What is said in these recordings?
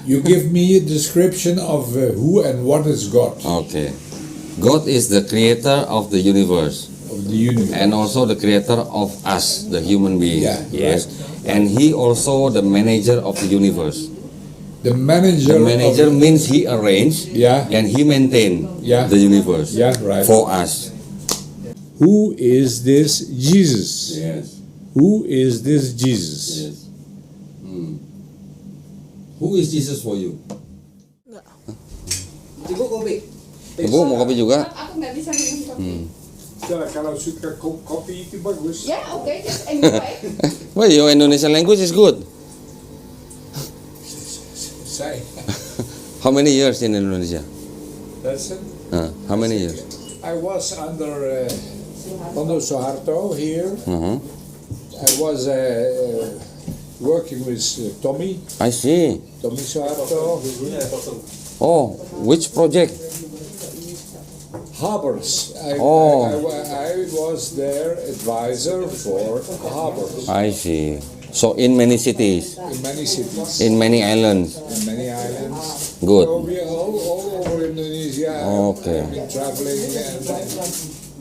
You give me a description of who and what is God, Okay. God is the creator of the universe of the universe. and also the creator of us, the human being. Yeah, Yes. And he also the manager of the universe. The manager. The manager of, means he arranged Yeah. and he maintain Yeah. the universe Yeah, right. for us. Who is this Jesus? Yes. Who is this Jesus? Yes. Who is Jesus for you? Ibu kopi. Ibu mau kopi juga? Aku nggak bisa minum kopi. Kalau suka kopi itu bagus. Ya, oke, just enjoy. Well, your Indonesian language is good. Say, How many years in Indonesia? that's it. How many years? I was under Soeharto here. Uh-huh. I was working with Tommy I see. Soeharto. Oh, which project? Harbors. I was their advisor for harbors I see. So in many cities, in many cities, in many islands. in many islands. So Good. we are all over Indonesia. Okay. I've been traveling,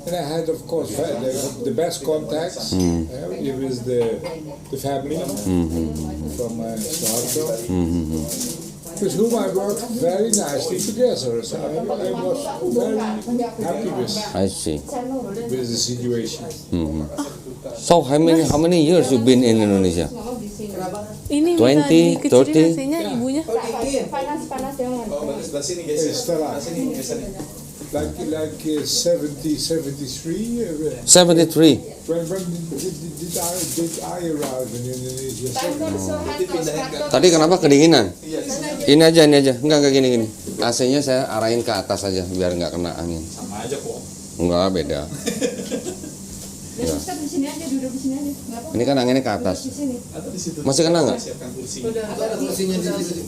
and I had, of course, the best contacts with the family from Soeharto. With whom I worked very nicely together. So I was very happy I see. with the situation. So how many years you been in Indonesia? Ini 20, 30? nasinya ibunya. Panas jangan. Sebelah sini guys. Setelah. Sebelah sini geserin. Like 70, 73. 73. When did I arrive in Indonesia? Tadi kenapa kedinginan? Ini aja. Enggak gini. AC-nya saya arahin ke atas aja biar nggak kena angin. Sama aja kok. Enggak, beda. Ya, Ustaz di sini aja, duduk di sini aja. Nggak apa-apa. Ini kan anginnya ke atas. Di sini. Ada di situ. Masih kena nggak? Siapkan kursi. Ada kursinya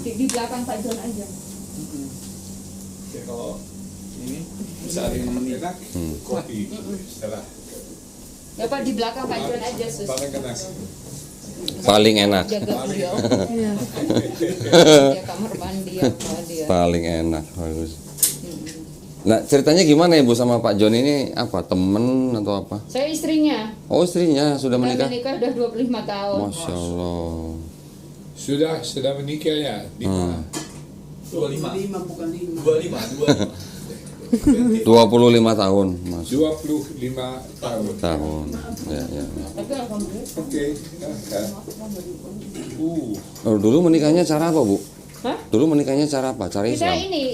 di belakang Pak John aja. Oke, kalau ini bisa ada yang nemenin. Kopi. Setelah. Ya Pak, di belakang Pak John aja, Sus. Paling kenas. Paling enak. Jaga beliau. Iya. Dia kamar mandi apa dia. Paling enak. Bagus. Nah, ceritanya gimana Ibu sama Pak John ini apa? Temen atau apa? Saya istrinya. Oh, istrinya sudah menikah? Menikah udah 25 tahun. Masya Allah. Sudah menikah ya? Di mana? 25 bukan 5. 25. 25 tahun, Mas. 25 tahun. Ya. Tapi alhamdulillah. Oke. Oh, dulu menikahnya cara apa, Bu? Hah? Dulu menikahnya cara apa? Cara Kita Islam? ini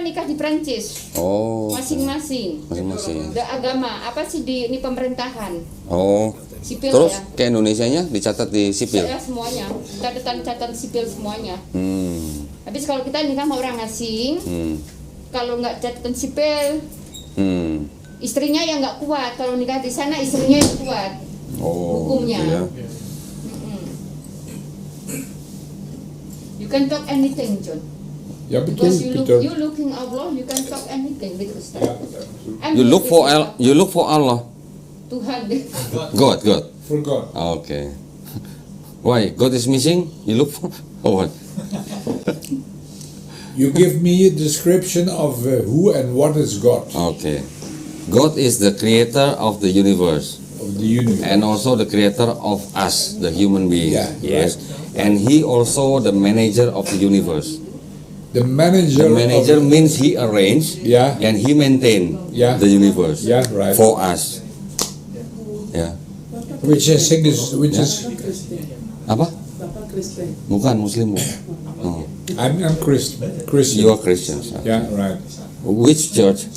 nikah di Prancis. Oh. Masing-masing. Masing-masing. Ada agama, apa sih ini pemerintahan. Oh. Sipil Terus ya. ke Indonesianya dicatat di sipil? Saya semuanya. Catatan sipil semuanya. Hmm. Habis kalau kita nikah sama orang asing, Hmm. kalau nggak catatan sipil, Hmm. istrinya yang nggak kuat. Kalau nikah di sana istrinya yang kuat. Oh. Hukumnya. Iya. You can talk anything, John. Ya betul, Because betul. you looking Allah, you can talk anything gitu Ustaz. Ya, And You look for Allah. Tuhan. God. for God. Okay. Why? God is missing? You look for what? You give me a description of who and what is God, Okay. God is the creator of the universe of the universe. and also the creator of us, the human being. Yeah, Yes. And he also the manager of the universe. The manager. The manager of, means he arranged Yeah. and he maintain Yeah. the universe Yeah, right. for us. Yeah. which is Apa? Bukan Muslim. Bu. Oh. I'm Christian. You are Christians. Yeah, right. Which church?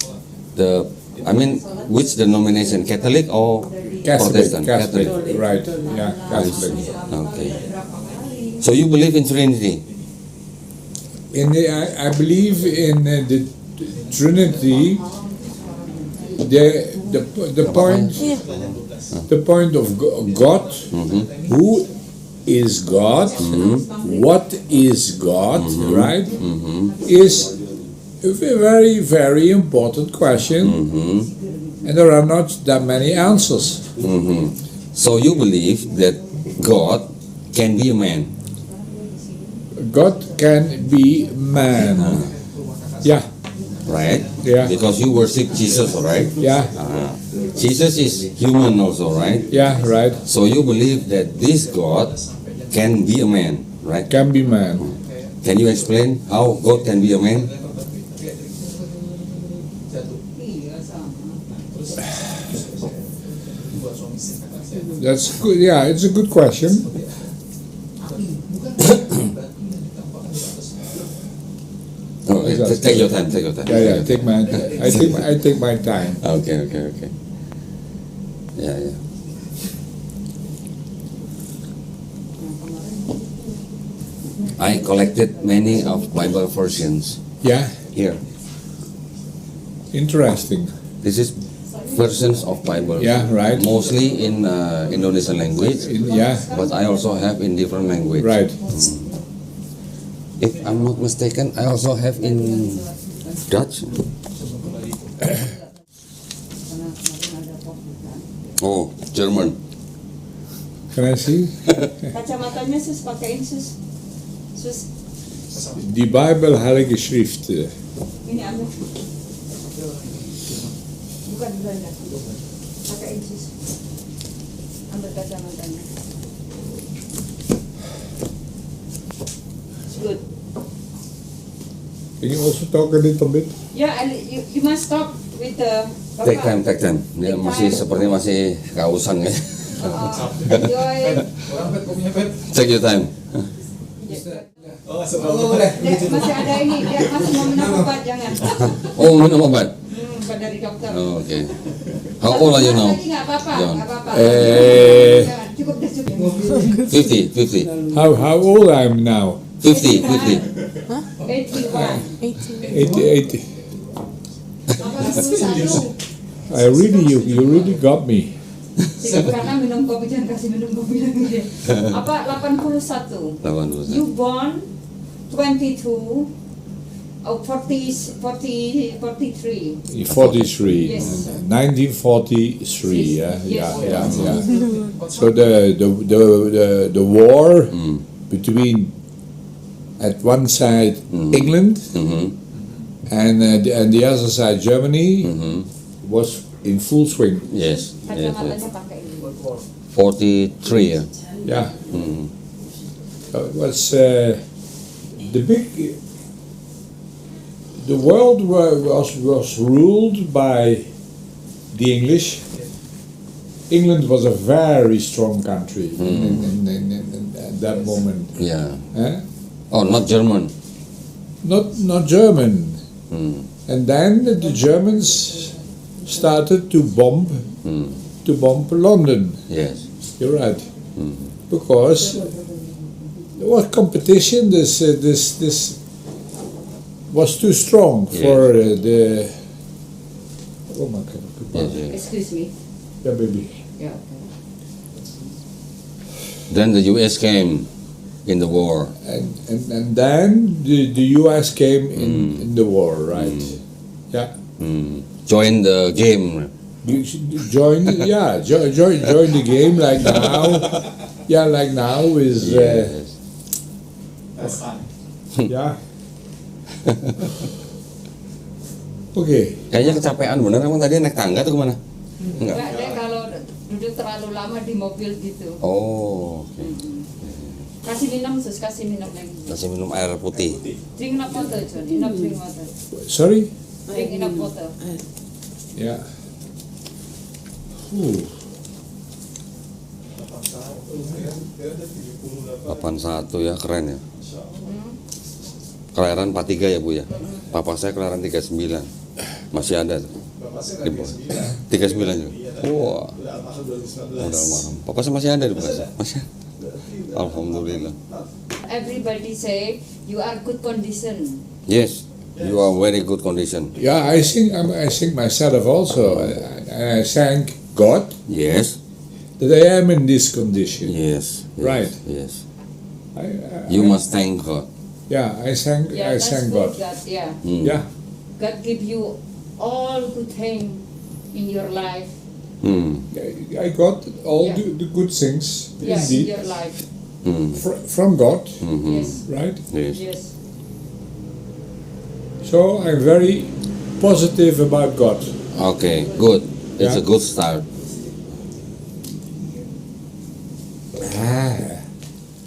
Which denomination? Catholic or Protestant? Catholic. Right. Yeah, Catholic. Okay. So you believe in Trinity? I believe in the Trinity. The point of God, who is God, what is God, right, is a very, very important question, and there are not that many answers. So you believe that God can be a man? God can be man. Yeah, Right? Yeah. Because you worship Jesus, right? yeah, Jesus is human also, right? yeah, right. So you believe that this God can be a man, right? Can be man. Can you explain how God can be a man? That's good. Yeah, it's a good question. Oh, take your time, take your time. Yeah, take my. I take my time. Okay. Yeah. I collected many of Bible versions Yeah, here. interesting. This is versions of Bible. Yeah, right. Mostly in Indonesian language, Yeah, but I also have in different language. right. If I'm not mistaken, I also have in Dutch. Oh, German. Can I see? Kacamatanya sus pakein sus. Sus, Die Bijbel, Heilige Schrift. ini ambil. Bukan belanja. Pakein sus. Ambil kacamatanya. It's good. Can you also talk a little bit? Yeah, you must talk with the. Take time. Dia masih seperti masih kausan ya. Enjoy. Take your time. Masih ada ini, dia masih mau minum obat, jangan. Oh, minum obat. Obat dari dokter. Oh, okay. How old are you now? Lagi nggak apa-apa, John. nggak apa-apa. Eh. Jangan, cukup deh, cukup. 50. How old I am now? 50. 81. 80. I really, you really got me. Karena minum kopi, jangan kasih minum kopi lagi. Apa 81? 80. You born 22, 43. 43. Yes. 1943. Yeah. Yes. So the war between at one side England and the other side Germany was in full swing. Yes. Kacamatanya pakai ini. 43. Yeah. Yeah. So it was the world was ruled by the English. England was a very strong country in at that moment. Yeah. Eh? Oh, not German. Not German. And then the Germans started to bomb London. Yes. You're right. Because there was competition. This was too strong for the. Oh my God! Yes. Excuse me. Yeah, baby. Ya, oke. Then the US came in the war. And then the US came in the war, right? Yeah. Join the game. You should join the game like now. Yeah, like now is Yes. yeah. Oke. Kayaknya kecapean bener, emang tadi naik tangga tuh kemana? Enggak. Enggak, dia kalau duduk terlalu lama di mobil gitu. Oh, oke. Kasih minum, sus, kasih minum lagi. Kasih minum air putih. Drink enough water, John. Enough drink water. Sorry. Drink enough water. Yeah. 81 ya, keren ya. Kelahiran 43 ya Bu ya. Papa saya kelahiran 39. Masih ada tuh. 39 juga. Wah. Udah malam. Papa saya masih ada di Bekasi. Masih. Alhamdulillah. Everybody say you are good condition. Yes. You are very good condition. Yeah, I sing myself also. I thank God Yes. that I am in this condition. Yes. Right. Yes. I You must thank God. Yeah, I thank That's God. good, God. Yeah. Yeah. God give you all good thing in your life. I got all Yeah. the good things Yes, in indeed. your life. from God, Yes. right? Yes. Yes. So I'm very positive about God. Okay, good. It's a Yeah. good start.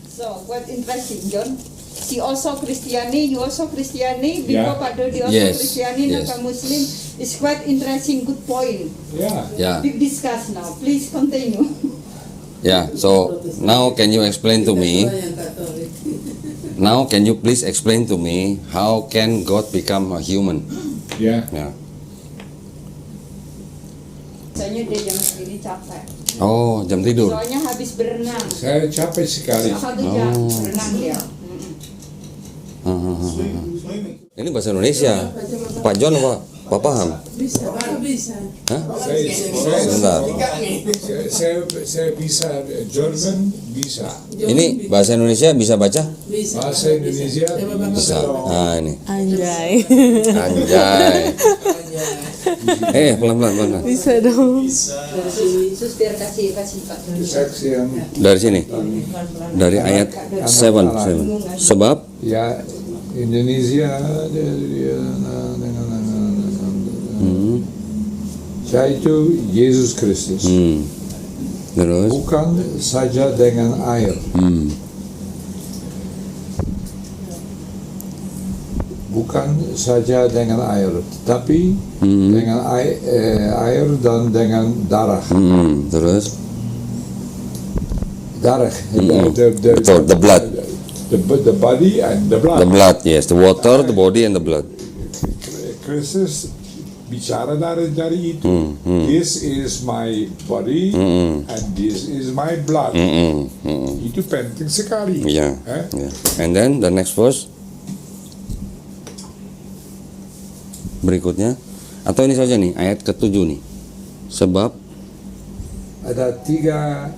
So what interesting, John? She also Christiani, you also Christiani, Yeah. Biko Padodi also Yes, Christiani, yes. Naka Muslim. It's quite interesting, good point. Yeah. Yeah. We discuss now. Please continue. Yeah. So now can you explain to me? Now can you please explain to me how can God become a human? Yeah. Yeah. Soalnya dia jam segini capek. Oh, jam tidur. Soalnya habis berenang. Saya capek sekali. 1 jam Oh. berenang dia. Ini bahasa Indonesia. Pak John apa? Pak paham? Hah? Sebentar. Saya bisa German, bisa. Ini bahasa Indonesia bisa baca? Bahasa Indonesia Bisa. Nah ini. Anjay. Anjay. Pelan-pelan. Bisa dong. Sus biar kasih Pak. Saksi yang Dari sini. Dari ayat 7. Sebab ya Indonesia saya itu Yesus Kristus, terus bukan saja dengan air, bukan saja dengan air, tetapi dengan air dan dengan darah. Terus Darah, betul, the blood. the body and the blood. The blood, yes, the water, the body and the blood. Kristus bicara dari itu. This is my body and this is my blood. Itu penting sekali. Yeah. Eh? Yeah. And then the next verse berikutnya, atau ini saja nih ayat ke-7 nih. Sebab Ada 3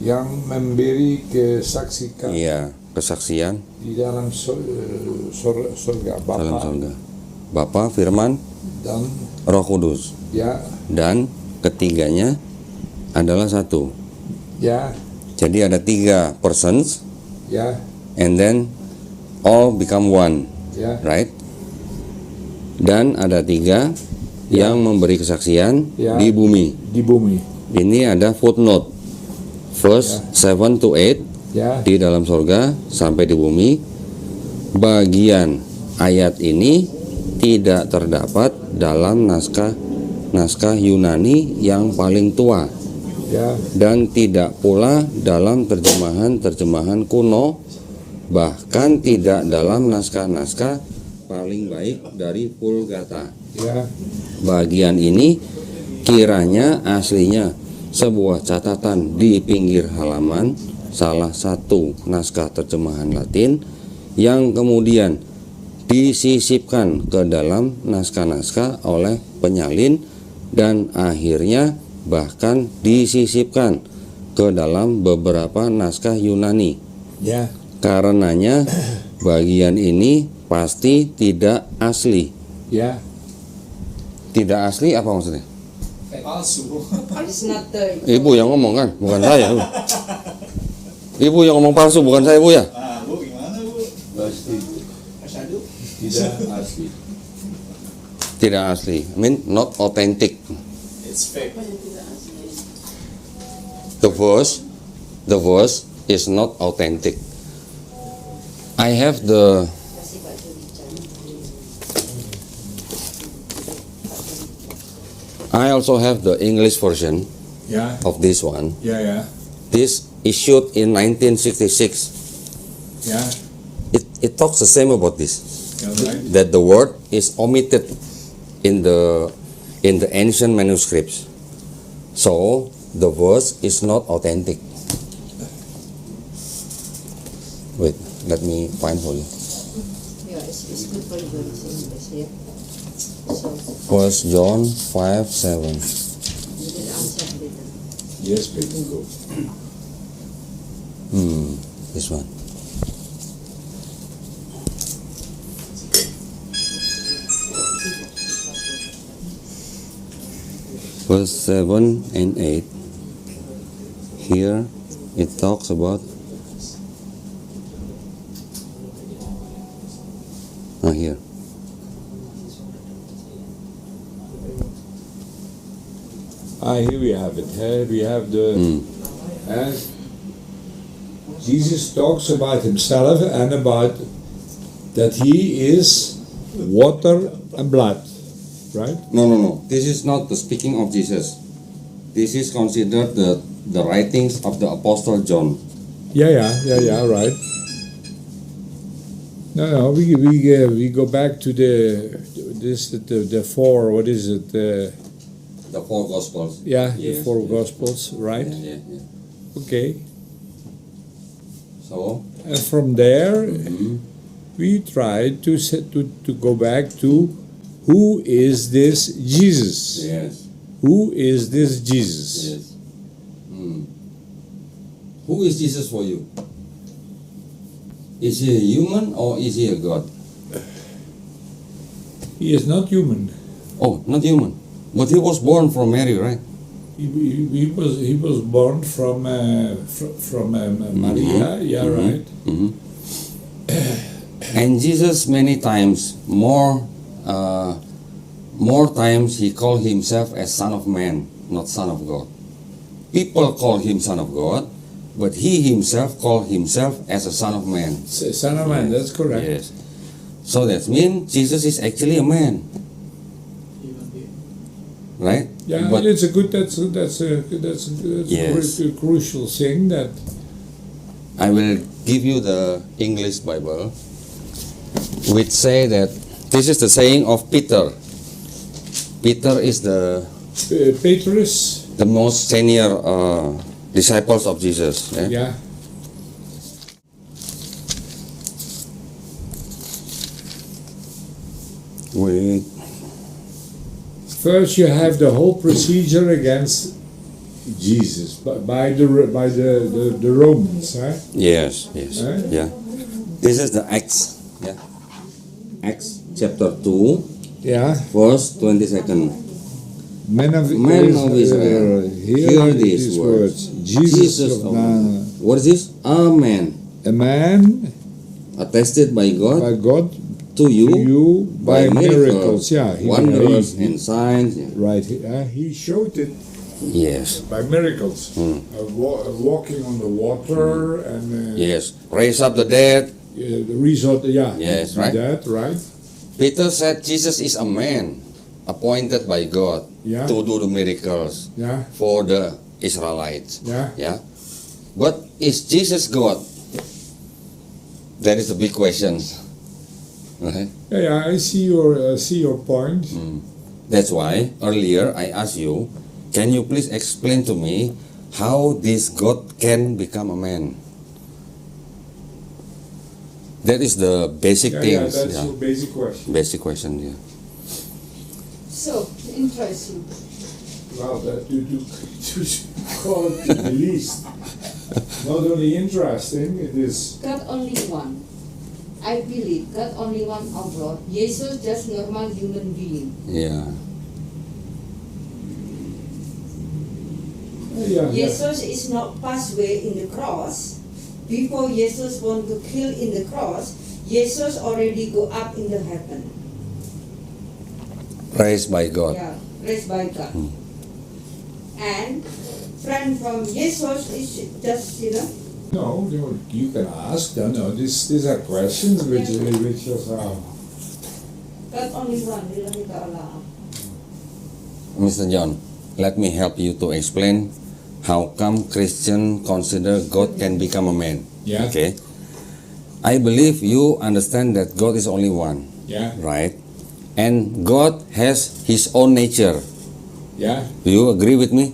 yang memberi kesaksian iya, kesaksian di dalam surga dalam Bapa surga. Bapa, Firman, dan Roh Kudus. ya Dan ketiganya adalah satu. ya Jadi ada 3 persons ya and then all become one, ya right? Dan ada 3 yang memberi kesaksian Ya. di bumi. di bumi Ini ada footnote, verse 7 to 8 ya di dalam surga sampai di bumi. Bagian ayat ini tidak terdapat dalam naskah Yunani yang paling tua ya dan tidak pula dalam terjemahan kuno, bahkan tidak dalam naskah-naskah paling baik dari Vulgata. ya Bagian ini kiranya aslinya sebuah catatan di pinggir halaman salah satu naskah terjemahan Latin yang kemudian disisipkan ke dalam naskah-naskah oleh penyalin dan akhirnya bahkan disisipkan ke dalam beberapa naskah Yunani. ya Karenanya bagian ini pasti tidak asli. ya Tidak asli apa maksudnya? Palsu. It's not the Ibu yang ngomong kan, bukan saya. Bu. Ibu yang ngomong palsu, bukan saya, Bu ya. Nah, Bu gimana, Bu? pasti Asyhadu. tidak asli. Tidak asli. I mean not authentic. It's fake. The verse is not authentic. I have the I also have the English version ya of this one. ya This issued in 1966. ya It talks the same about this. right. That the word is omitted in the ancient manuscripts. So the verse is not authentic. Wait, let me find for you. yeah, it's good for you. Yeah. So First John 5:7. you can answer later. Yes, people go. This one. Verse 7 and 8. Here it talks about Here. Here we have it. Here we have the. And Jesus talks about himself and about that he is water and blood, right? No. This is not the speaking of Jesus. This is considered the writings of the Apostle John. Yeah, right. No, we go back to the four. What is it? The four Gospels. The Yes, four yes. Gospels, right? Yeah. Okay. So, And from there, we try to go back to who is this Jesus? yes. Who is this Jesus? Yes. Who is Jesus for you? Is he a human or is he a God? He is not human. Oh, not human. But he was born from Mary, right? He was born from Maria. Yeah, right. And Jesus many times, more times he called himself as Son of Man, not Son of God. People call him Son of God, but he himself called himself as a Son of Man. Son of Man. That's correct. Yes. So that means Jesus is actually a man, right? Yeah, But it's a good. That's Yes. a crucial thing that. I will give you the English Bible, which say that this is the saying of Peter. Peter is the Petrus. most senior disciples of Jesus. Eh? Yeah. Wait. First, you have the whole procedure against Jesus by the Romans, huh? Yes. Eh? Yeah. This is the Acts. Yeah. Acts chapter 2, Yeah. verse 22nd. Men of Israel, hear these words. Jesus of Nazareth, What is this? A man a man attested by God by God to to you you by miracles. Yeah, wonders and signs. right. He showed it Yes. by miracles, walking on the water and Yes. Raise up the dead. the result. Yeah, Yes, right. That right. Peter said Jesus is a man appointed by God Yeah, to do the miracles yeah, for the Israelites. yeah. Yeah. But is Jesus God? That is a big question. Right? Yeah, I see your point. That's why earlier I asked you, can you please explain to me how this God can become a man? That is the basic Yeah, things. that's your basic question. Basic question, yeah. So, interesting. Well, that you call it the least. Not only interesting, it is. God only one. I believe God only one of God. Jesus just normal human being. Yeah. Yeah, Jesus is not pathway in the cross. Before Jesus want to kill in the cross, Jesus already go up in the heaven. Raised by God. Yeah, raised by God. And friend from Jesus is just No, you can ask them. No, these are questions which is God only one. Ilahi ta'ala. Mr. John, let me help you to explain how come Christian consider God can become a man. Yeah. Okay. I believe you understand that God is only one, yeah, right? And God has his own nature. yeah. Do you agree with me?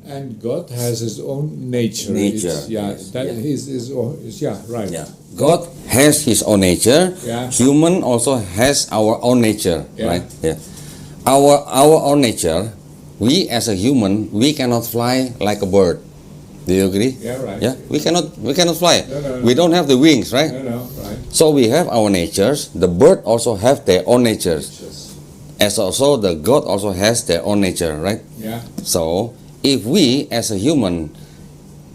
And God has His own nature. Nature, It's- yeah, yes, that yeah. is yeah, right. Yeah. God has his own nature. Yeah. Human also has our own nature, Yeah. right? Yeah. Our own nature, we as a human, we cannot fly like a bird. Do you agree? Yeah, right. Yeah. We cannot fly. No. We don't have the wings, right? No, right. So we have our natures. The bird also have their own natures. Just, As also the God also has their own nature, right? yeah, So if we as a human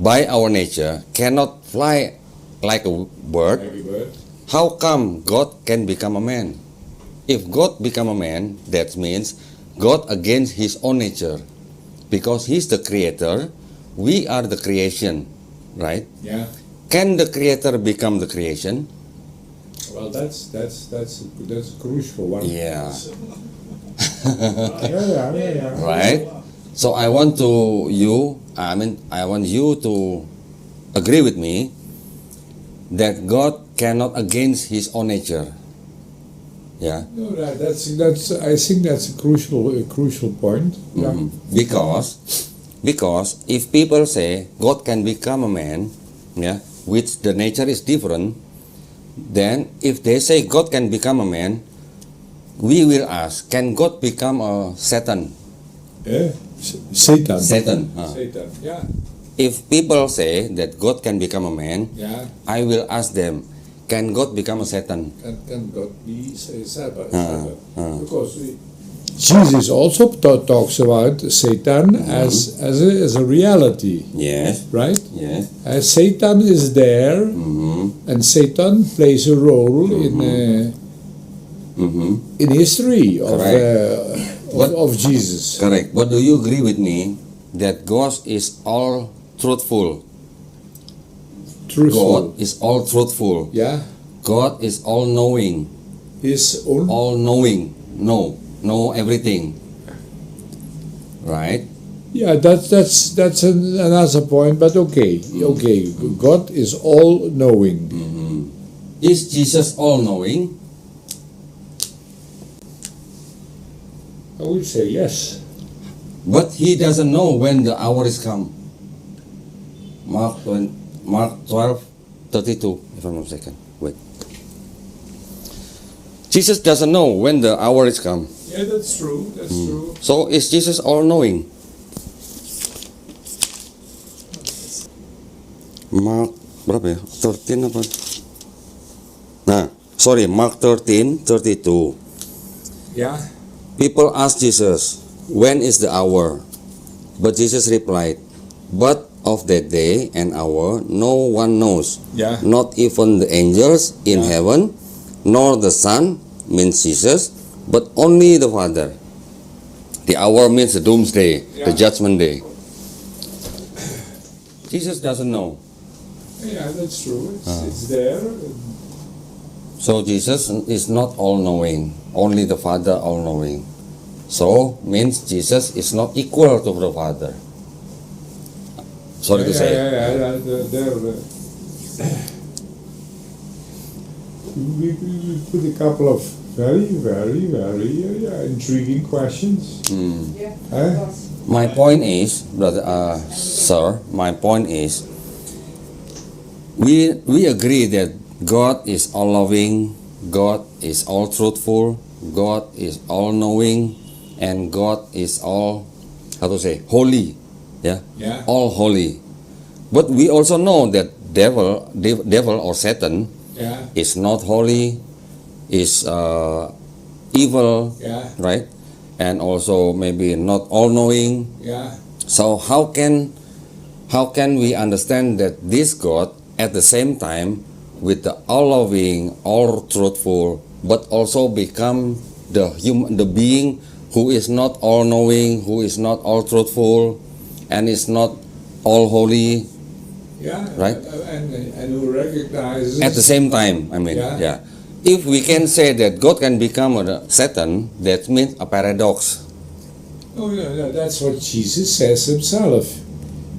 by our nature cannot fly like a bird, maybe bird. how come God can become a man? If God become a man, that means God against his own nature. Because he's the creator, we are the creation, right? Yeah. Can the creator become the creation? Well, that's a crucial one. Yeah. Yeah. Right? So I want you to agree with me that God cannot against his own nature. Yeah. No, that's. I think that's a crucial point. Yeah. Mhm. Because if people say God can become a man, yeah, which the nature is different, then if they say God can become a man, we will ask, can God become a Satan? Satan. Satan. Satan. Yeah. If people say that God can become a man, Yeah. I will ask them, can God become a Satan? Can God be Satan? Because Jesus also talks about Satan as a reality, yes, right? yes, Satan is there, and Satan plays a role in history of Jesus. correct. But do you agree with me that God is all truthful? Truthful. God is all truthful. Yeah. God is all knowing. His own. All knowing. Know everything. Right? Yeah, that's another point. But okay. God is all knowing. Is Jesus all knowing? I would say yes. But he doesn't know when the hour is come. Mark 12:32, if I'm not mistaken. Wait. Jesus doesn't know when the hour is come. Yeah, that's true. That's true. So is Jesus all knowing? Mark berapa ya? 13 apa? Mark 13:32. Yeah. People asked Jesus, when is the hour? But Jesus replied, but of that day and hour no one knows, Yeah. not even the angels in heaven, nor the Son, means Jesus, but only the Father. The hour means the doomsday, the judgment day. Jesus doesn't know. Yeah, that's true. It's there. So Jesus is not all-knowing, only the Father all-knowing. So means Jesus is not equal to the Father. Sorry to say. We put a couple of very intriguing questions. Yeah, Eh? of course. My point is, brother, sir, my point is, we agree that God is all loving, God is all truthful, God is all knowing, and God is all, holy. Yeah? Yeah. All holy. But we also know that devil or Satan Yeah. is not holy, is evil, Yeah. right? And also maybe not all knowing. Yeah. So how can we understand that this God at the same time with the all loving, all truthful, but also become the being who is not all knowing, who is not all truthful, and is not all holy Yeah. Right. And who recognizes at the same time? I mean, Yeah. yeah. If we can say that God can become a Satan, that means a paradox. Oh, no, that's what Jesus says himself.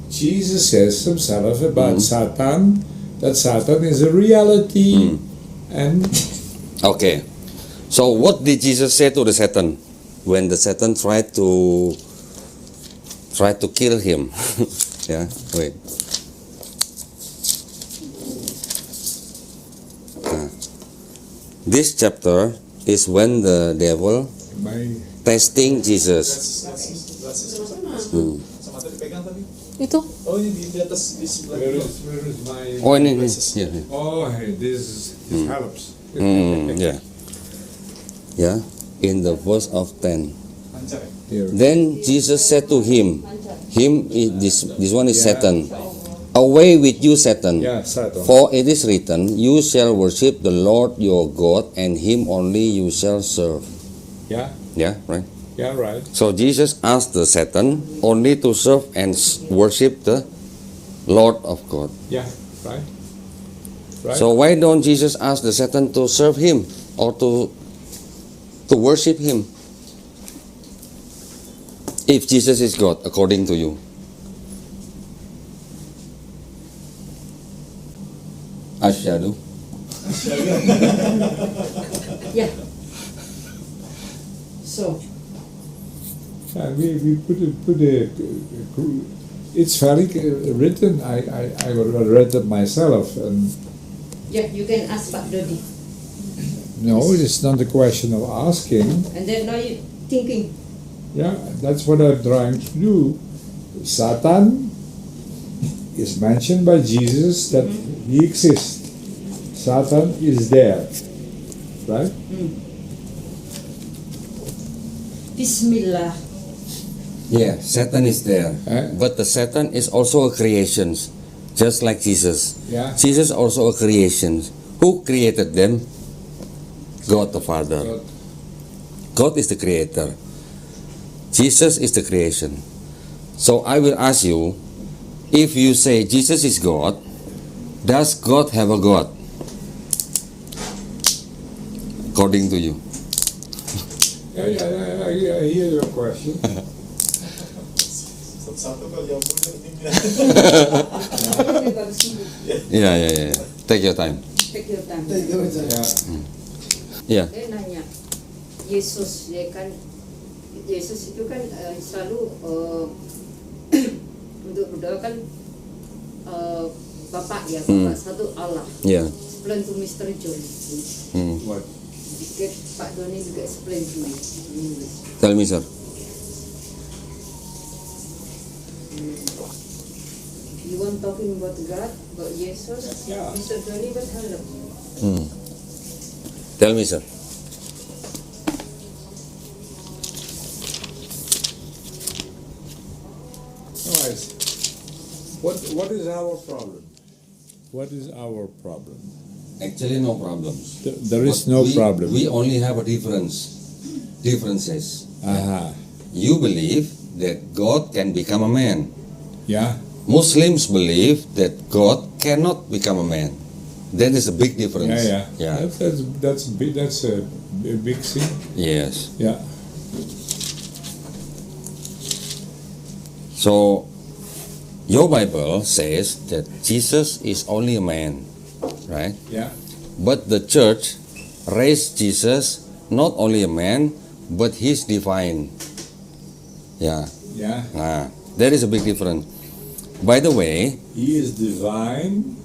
Jesus says himself about Satan, that Satan is a reality, and Okay. So what did Jesus say to the Satan when the Satan tried to kill him? Yeah. Wait. This chapter is when the devil my testing Jesus. Sama tadi pegang tadi. Itu Oh ini di atas di sebelah. where is my Oh ini. Yeah. oh hey this helps. Yeah. Yeah. In the verse of 10. Lancar ya. Here. Then Jesus said to him, this one is Satan. Away with you, Satan. Yeah, Satan. For it is written, you shall worship the Lord your God, and him only you shall serve. Yeah, Yeah, right. yeah, right. So Jesus asked the Satan only to serve and worship the Lord of God. Yeah, right. Right. So why don't Jesus ask the Satan to serve him or to worship him? If Jesus is God, according to you. Asyhadu. Yeah. So, we put a it's very written. I read it myself, and yeah, you can ask Pak Dodi. no, it's not a question of asking. And then now you thinking, Yeah, that's what I'm trying to do. Satan is mentioned by Jesus that he exists. Satan is there, right? Bismillah. Yeah, Satan is there. Eh? But the Satan is also a creation, just like Jesus. Yeah. Jesus also a creation. Who created them? God the Father. God. God is the creator. Jesus is the creation. So I will ask you, if you say Jesus is God, does God have a God? According to you. Yeah, I hear your question. Yeah. Take your time. Take your time. Yeah. Yeah. Dia nanya, Yesus dia kan, Yesus itu kan selalu untuk berdoa kan Bapak ya, Bapak satu Allah. Yeah. Explain to Mr. John. What? Get Pak Doni juga explain to me in English. Tell me, sir. You want talking about God, about Jesus? Yeah. Mr. Doni, but hello. Tell me, sir. Alright. What is our problem? What is our problem? Actually, no problems. There is But no we- problem. We only have a differences. Aha. You believe that God can become a man. Yeah. Muslims believe that God cannot become a man. That is a big difference. Yeah. That's big. That's a big thing. Yes. Yeah. So, your Bible says that Jesus is only a man, right? Yeah. But the church raised Jesus not only a man, but he's divine. Yeah. Yeah. There is a big difference. By the way, He is divine.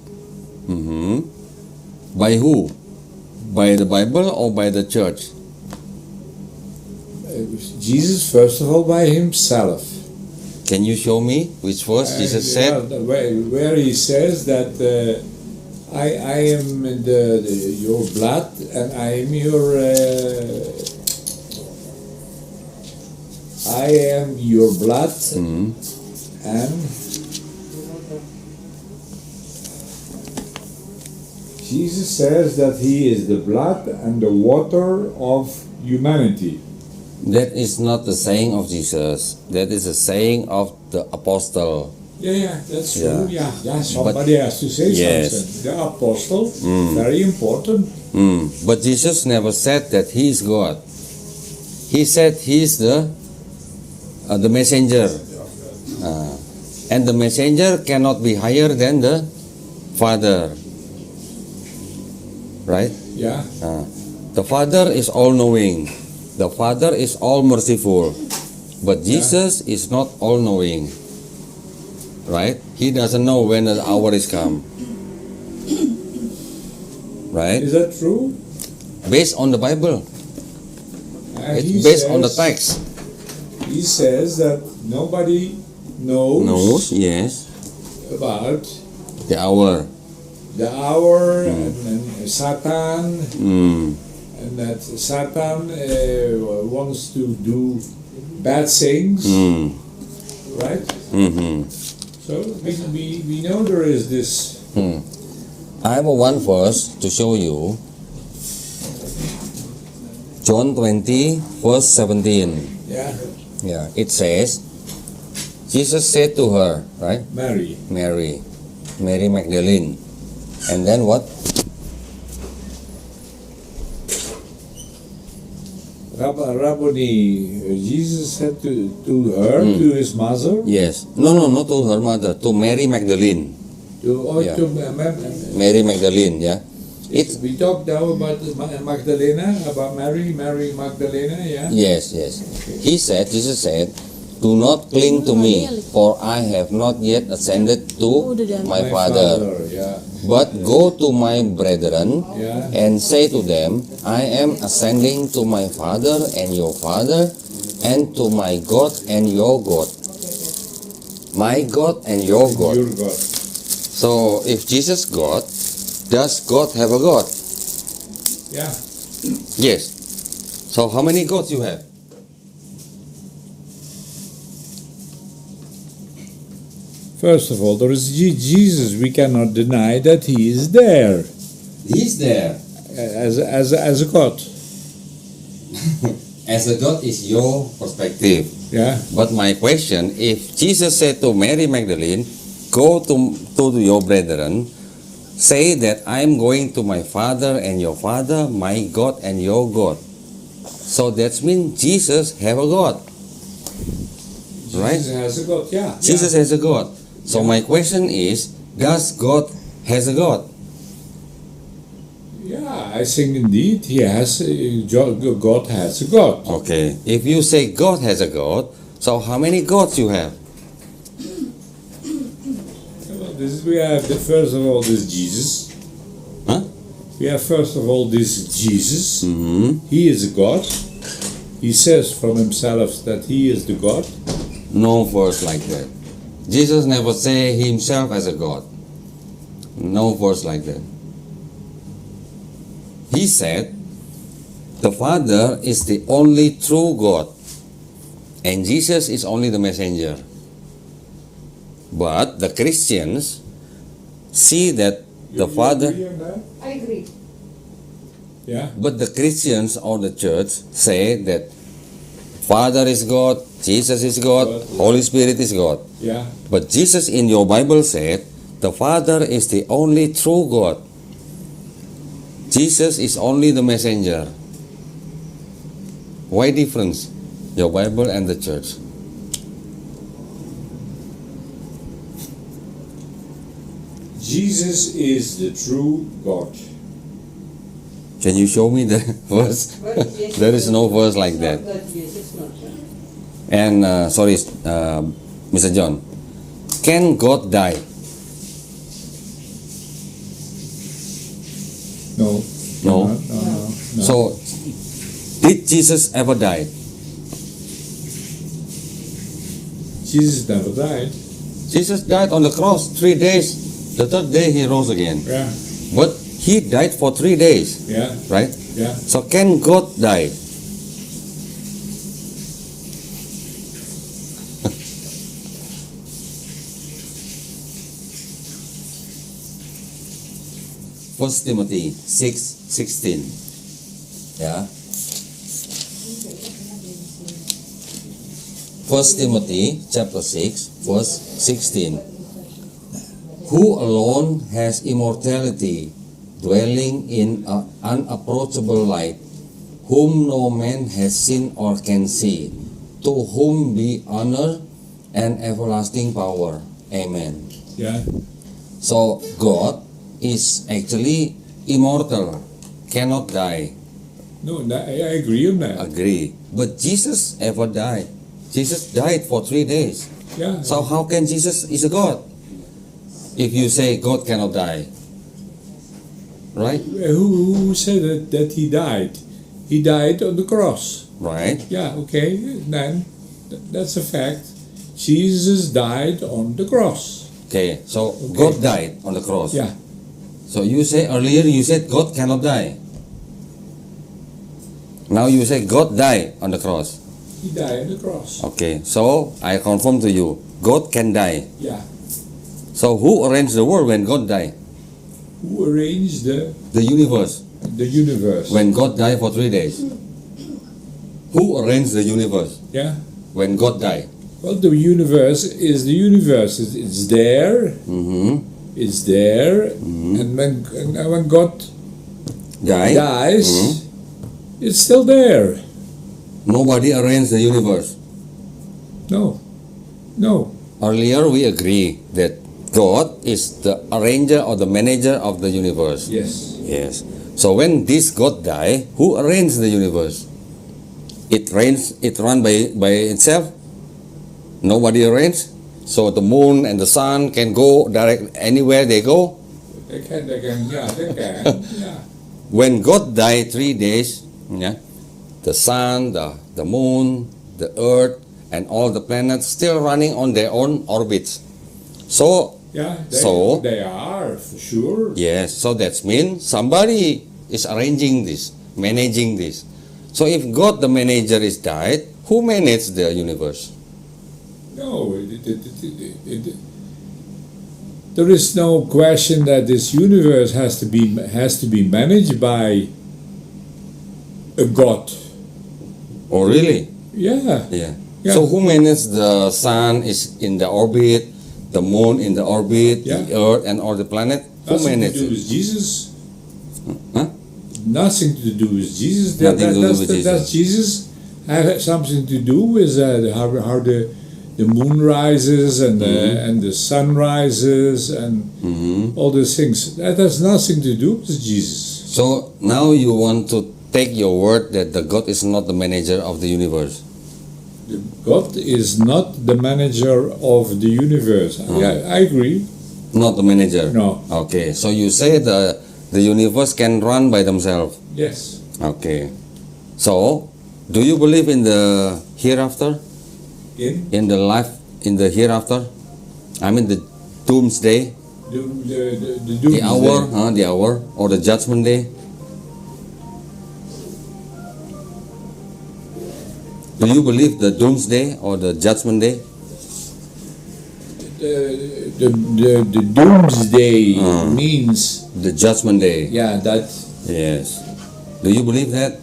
by who? By the Bible or by the church? Jesus, first of all, by himself. Can you show me which verse Jesus said? Where he says that I am your blood and I am your blood and Jesus says that he is the blood and the water of humanity. That is not the saying of Jesus. That is a saying of the apostle. Yeah, that's true. Yeah. Yeah, somebody has to say Yes. something. The apostle, very important. But Jesus never said that he is God. He said he is the messenger. And the messenger cannot be higher than the Father. Right? Yeah. The Father is all-knowing. The Father is all-merciful. But Jesus is not all-knowing. Right? He doesn't know when the hour is come. Right? Is that true? Based on the Bible. He It's based on the says- text. He says that nobody knows Knows, yes. about The hour. the hour and Satan, Mm. and that Satan wants to do bad things, Mm. right? Mm-hmm. So we know there is this. I have one verse to show you. John 20, verse 17. Yeah. Yeah, it says, Jesus said to her, right? Mary. Mary Magdalene. And then what? Rabboni, Jesus said to her, to his mother, Yes. No, not to her mother, to Mary Magdalene. Yeah. to Mary Magdalene, yeah. It's we talked now about Magdalena, about Mary Magdalena, yeah. yes. Jesus said, do not cling to me, for I have not yet ascended to my Father. Yeah. But go to my brethren Yeah. and say to them, I am ascending to my Father and your Father, and to my God and your God. My God and your God. Your God. So if Jesus God, does God have a God? Yeah. Yes. So how many gods you have? First of all, there is Jesus. We cannot deny that he is there He's there. as a God. As a God is your perspective. Yeah. But my question, if Jesus said to Mary Magdalene, go to your brethren, say that I'm going to my Father and your Father, my God and your God. So that means Jesus have a God. Right? Jesus has a God. Yeah. Jesus has a God. So my question is, does God has a God? Yeah, I think indeed he has. God has a God. Okay. If you say God has a God, so how many gods you have? We have first of all this Jesus. Huh? We have first of all this Jesus. Mm-hmm. He is a God. He says from himself that he is the God. No verse like that. Jesus never say himself as a God. No verse like that. He said, the Father is the only true God, and Jesus is only the messenger. But the Christians see that the Father, I agree. Yeah. but the Christians or the church say that Father is God, Jesus is God, Holy Spirit is God. Yeah. But Jesus in your Bible said, the Father is the only true God. Jesus is only the messenger. Why difference? Your Bible and the church. Jesus is the true God. Can you show me the verse? But Jesus There is no verse like is that. not God, Jesus not God. And sorry, Mr. John, can God die? No. No. No. So, did Jesus ever die? Jesus never died. Jesus died on the cross 3 days. The third day he rose again. Yeah. But he died for 3 days, Yeah. right? Yeah. So can God die? First Timothy 6:16. Yeah. First Timothy chapter 6 verse 16. Who alone has immortality, dwelling in an unapproachable light, whom no man has seen or can see, to whom be honor and everlasting power. Amen. Yeah. So God is actually immortal, cannot die. No, I agree on that. Agree. But Jesus ever died. Jesus died for 3 days. Yeah. So how can Jesus is a God? If you say God cannot die, right? Who said that he died? He died on the cross. Right? Yeah, okay. Then that's a fact. Jesus died on the cross. Okay, so Okay. God died on the cross. Yeah. So you say earlier you said God cannot die. Now you say God died on the cross. He died on the cross. Okay, so I confirm to you, God can die. Yeah. So who arranged the world when God died? Who arranged The universe. the universe? When God died for 3 days. Who arranged the universe Yeah. when God died? Well, the universe is the universe. It's there. Mm-hmm. It's there. And when God dies, it's still there. Nobody arranged the universe. No. No. Earlier we agree that God is the arranger or the manager of the universe. Yes. Yes. So when this God died, who arranged the universe? It run by itself. Nobody arranged. So the moon and the sun can go direct anywhere they go. They can, yeah, they can. Yeah. When God died 3 days, yeah, the sun, the moon, the earth, and all the planets still running on their own orbits. So Yeah, So- they are, for sure. yes, so that means somebody is arranging this, managing this. So if God the manager is died, who managed the universe? No, there is no question that this universe has to be managed by a God. Oh really? Yeah. Yeah. Yeah. So who managed the sun is in the orbit, the moon in the orbit, the Yeah. earth and all the planet? Who Nothing to managed do it? with Jesus. Huh? Nothing to do with Jesus. Nothing to do with Does Jesus have something to do with how the moon rises and the sun rises and all those things? That has nothing to do with Jesus. So now you want to take your word that the God is not the manager of the universe. God is not the manager of the universe. Yeah, I agree. Not the manager. No. Okay. So you say the universe can run by themselves. Yes. Okay. So do you believe in the hereafter? In the life in the hereafter? I mean the doomsday, the hour or the judgment day? Do you believe the doomsday or the judgment day? The doomsday means, The judgment day. yeah, that Yes. Do you believe that?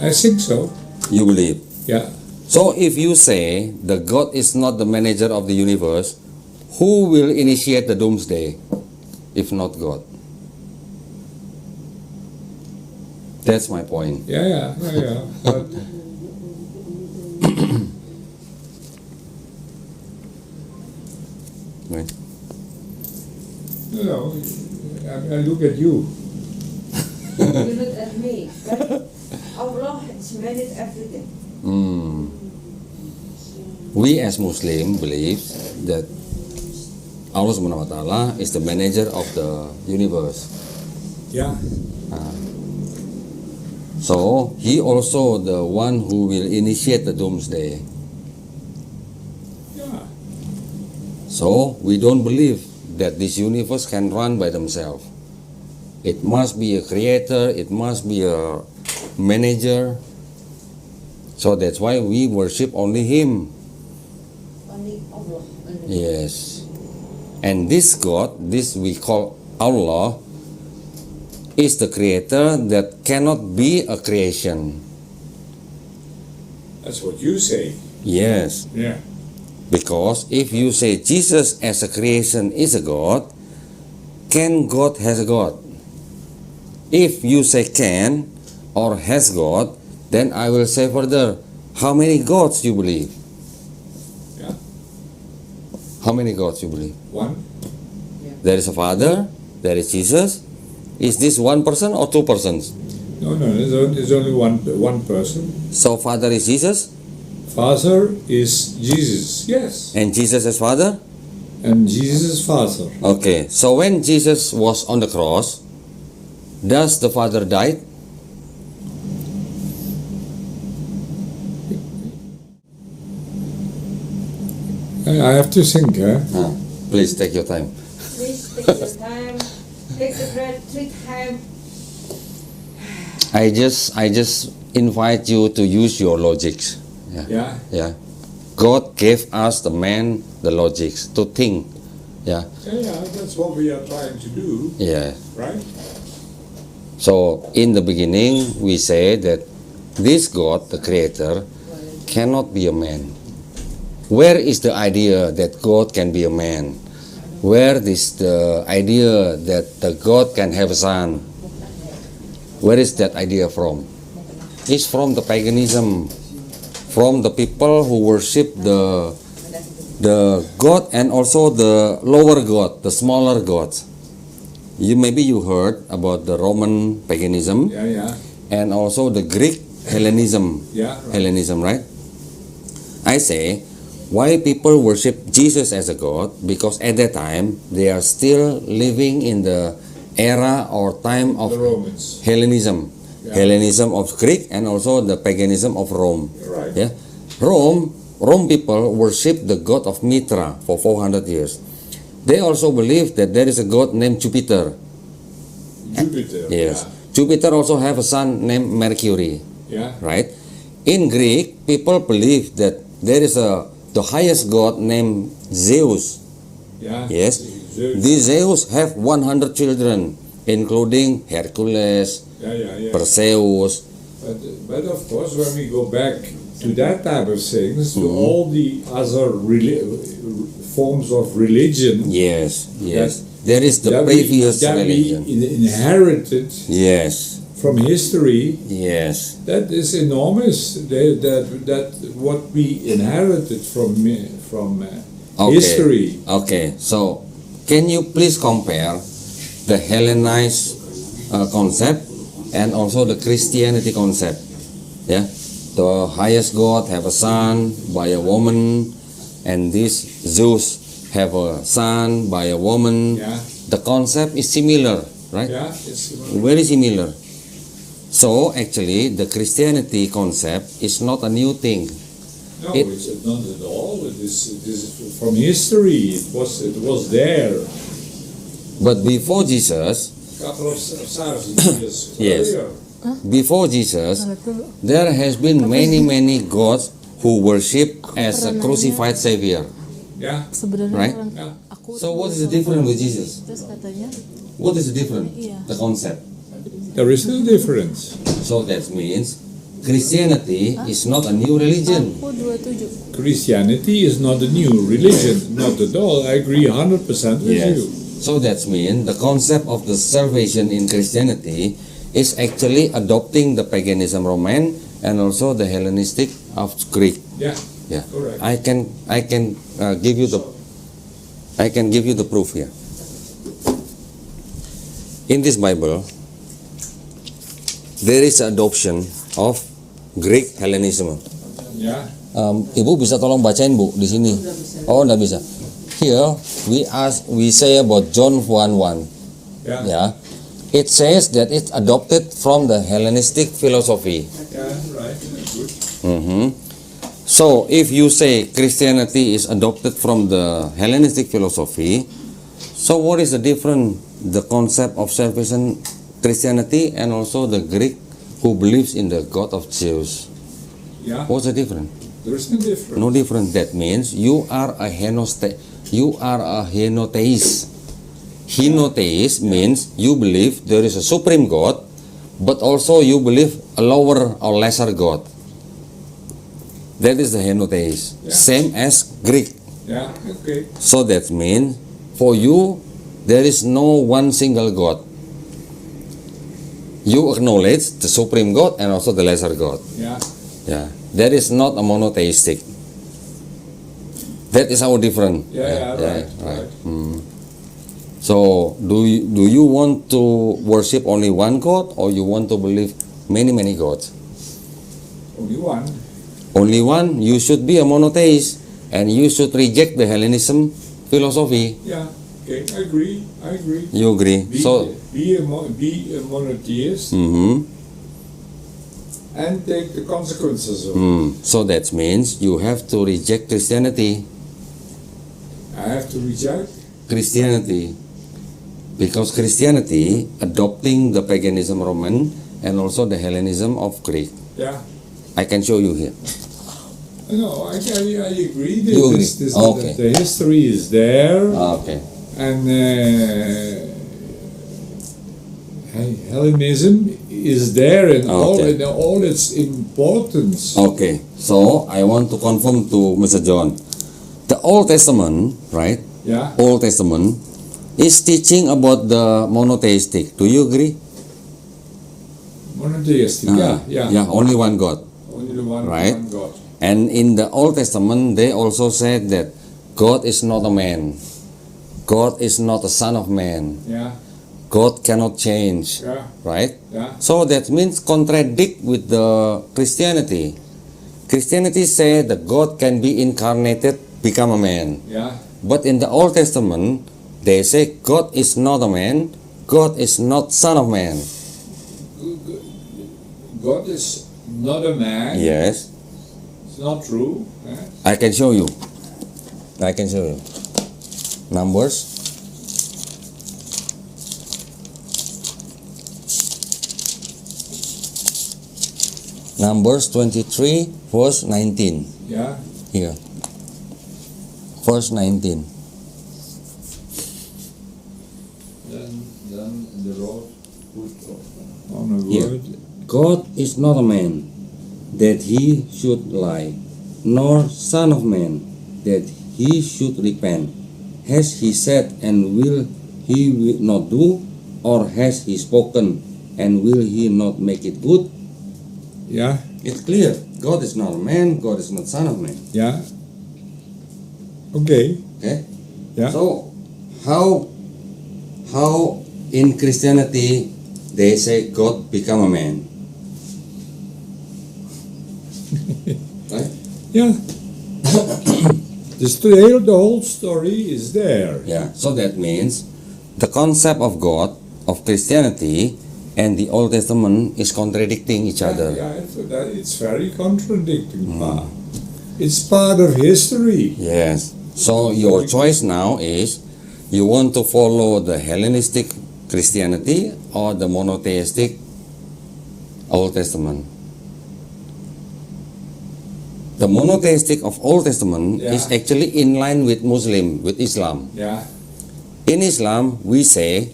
I think so. You believe. Yeah. So if you say the God is not the manager of the universe, who will initiate the doomsday if not God? That's my point. Yeah. But Right. no, I look at you. You look at me, but Allah has managed everything. We as Muslim believe that Allah Subhanahu wa Ta'ala is the manager of the universe. Yeah. So he also the one who will initiate the doomsday. Yeah. So we don't believe that this universe can run by themselves. It must be a creator, it must be a manager. So that's why we worship only him. Only Allah. Only. Yes. And this God, this we call Allah, is the creator that cannot be a creation. That's what you say. Yes. Yeah. Because if you say Jesus as a creation is a God, can God has a God? If you say can or has God, then I will say further, how many gods you believe? Yeah. How many gods you believe? One. There is a Father, there is Jesus. Is this one person or two persons? No. There's only one person. So Father is Jesus Father is Jesus. Yes. and Jesus is Father? And Jesus is Father. Okay, so when Jesus was on the cross, does the Father die? I have to think. Please take your time. Please take your time. Take the breath 3 times. I just invite you to use your logics. Yeah. Yeah. God gave us the man the logics to think Yeah, Yeah, that's what we are trying to do, yeah. right? So in the beginning, we say that this God, the Creator, cannot be a man. Where is the idea that God can be a man? Where is the idea that the God can have a son? Where is that idea from? It's from the paganism, from the people who worship the God and also the lower God, the smaller gods. Maybe you heard about the Roman paganism Yeah. and also the Greek Hellenism. Yeah, right. Hellenism, right? I say, why people worship Jesus as a God? Because at that time they are still living in the era or time of The Romans. Hellenism. Yeah. Hellenism of Greek and also the paganism of Rome. Right. Yeah, Rome people worship the god of Mithra for 400 years. They also believe that there is a god named Jupiter. Jupiter. Yes, Jupiter also have a son named Mercury. Yeah. Right? In Greek, people believe that there is the highest god named Zeus. Yeah. Yes, Zeus. these Zeus have 100 children, including Hercules, Yeah. Perseus. But of course, when we go back to that type of things, to Mm-hmm. all the other forms of religion, Yes. There is the that previous we religion. inherited Yes. from history, Yes. that is enormous. That what we inherited from Okay. history. Okay. So, can you please compare the Hellenized concept and also the Christianity concept? Yeah. The highest god have a son by a woman, and this Zeus have a son by a woman. Yeah. The concept is similar, right? Yeah. It's Very similar. So actually, the Christianity concept is not a new thing. no, It- it's not at all. It is from history. It was there. But before Jesus, Couple of thousand years Yes. earlier. before Jesus, there has been many gods who worship as a crucified savior. Yeah. Sebenarnya Right? orang Yeah. aku So what is the difference with Jesus? terus katanya What is the difference? Iya. The concept. There is no difference. So that means Christianity is not a new religion. aku 27 Christianity is not a new religion, not at all. I agree 100% with you. So that means the concept of the salvation in Christianity is actually adopting the paganism Roman and also the Hellenistic of Greek. Yeah. Yeah, Correct. I can give you the proof here. In this Bible, there is adoption of Greek Hellenism. Yeah. Ibu bisa tolong bacain Bu di sini. Oh, enggak bisa. Here we say about John 1:1. Yeah. Yeah, it says that it's adopted from the Hellenistic philosophy. Yeah. Right. Good. Mhm. So if you say Christianity is adopted from the Hellenistic philosophy, so what is the difference? The concept of salvation, Christianity, and also the Greek who believes in the God of Zeus. Yeah. What's the difference? There is no difference. No difference. That means you are a henotheist. Henotheist means you believe there is a supreme God, but also you believe a lower or lesser God. That is the henotheist. Yeah. Same as Greek. Yeah. Okay. So that means for you there is no one single God. You acknowledge the supreme God and also the lesser God. Yeah. Yeah, that is not a monotheistic. That is how different. Yeah. Right. Right. So, do you want to worship only one God, or you want to believe many gods? Only one. Only one. You should be a monotheist, and you should reject the Hellenism philosophy. Yeah. Okay. I agree. You agree? Be, So, be a monotheist mhm. and take the consequences of it. So that means you have to reject Christianity. I have to reject. Christianity, because Christianity adopting the paganism Roman and also the Hellenism of Greek. Yeah. I can show you here. No, I agree. You agree? This, Okay. The history is there. Okay. And Hellenism is there in Okay. all its importance. Okay, so I want to confirm to Mr. John. The Old Testament, right? Yeah. Old Testament is teaching about the monotheistic. Do you agree? Monotheistic. Yeah. Yeah, only one God. Only the one, Right. one God. And in the Old Testament, they also said that God is not a man. God is not a son of man. Yeah. God cannot change. Yeah. Right? Yeah. So that means contradict with the Christianity. Christianity said that God can be incarnated, become a man. Yeah. But in the Old Testament, they say God is not a man, God is not son of man. God is not a man. Yes, It's not true. Eh? I can show you. I can show you. Numbers. Numbers 23, verse 19. Yeah. Here. Verse 19. Then the Lord put on a Here. word. God is not a man, that he should lie, nor son of man, that he should repent. Has he said, and will he not do? Or has he spoken, and will he not make it good? Yeah. It's clear. God is not a man, God is not son of man. Yeah. Okay. Okay? Yeah. So, how in Christianity they say God become a man? Right? Yeah. The whole story is there. Yeah, so that means the concept of God, of Christianity, and the Old Testament is contradicting each other. Yeah, it's very contradicting. It's part of history. Yes. So your choice now is you want to follow the Hellenistic Christianity or the monotheistic Old Testament. The monotheistic of Old Testament is Yeah. actually in line with Islam. Yeah. In Islam, we say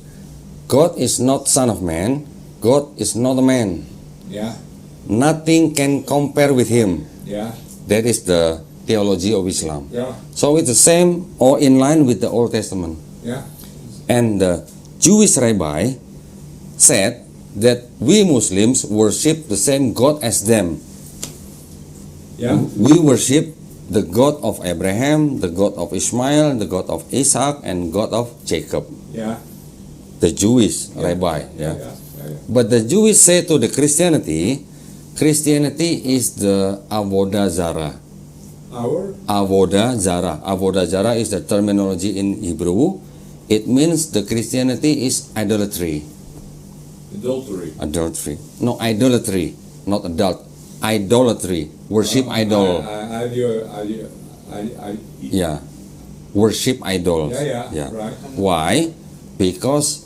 God is not son of man, God is not a man. Yeah. Nothing can compare with him. Yeah. That is the theology of Islam. Yeah. So it's the same or in line with the Old Testament. Yeah. And the Jewish rabbi said that we Muslims worship the same God as them. Yeah. We worship the God of Abraham, the God of Ishmael, the God of Isaac, and God of Jacob. Yeah. The Jewish rabbi. Yeah. Yeah. But the Jewish say to the Christianity is the Avodah Zarah. Our Avodah Zarah. Avodah Zarah is the terminology in Hebrew. It means the Christianity is idolatry. adultery. Adultery. No, idolatry. Not adult. Idolatry. Worship idol. Yeah. Worship idols. Yeah. Right. Why? Because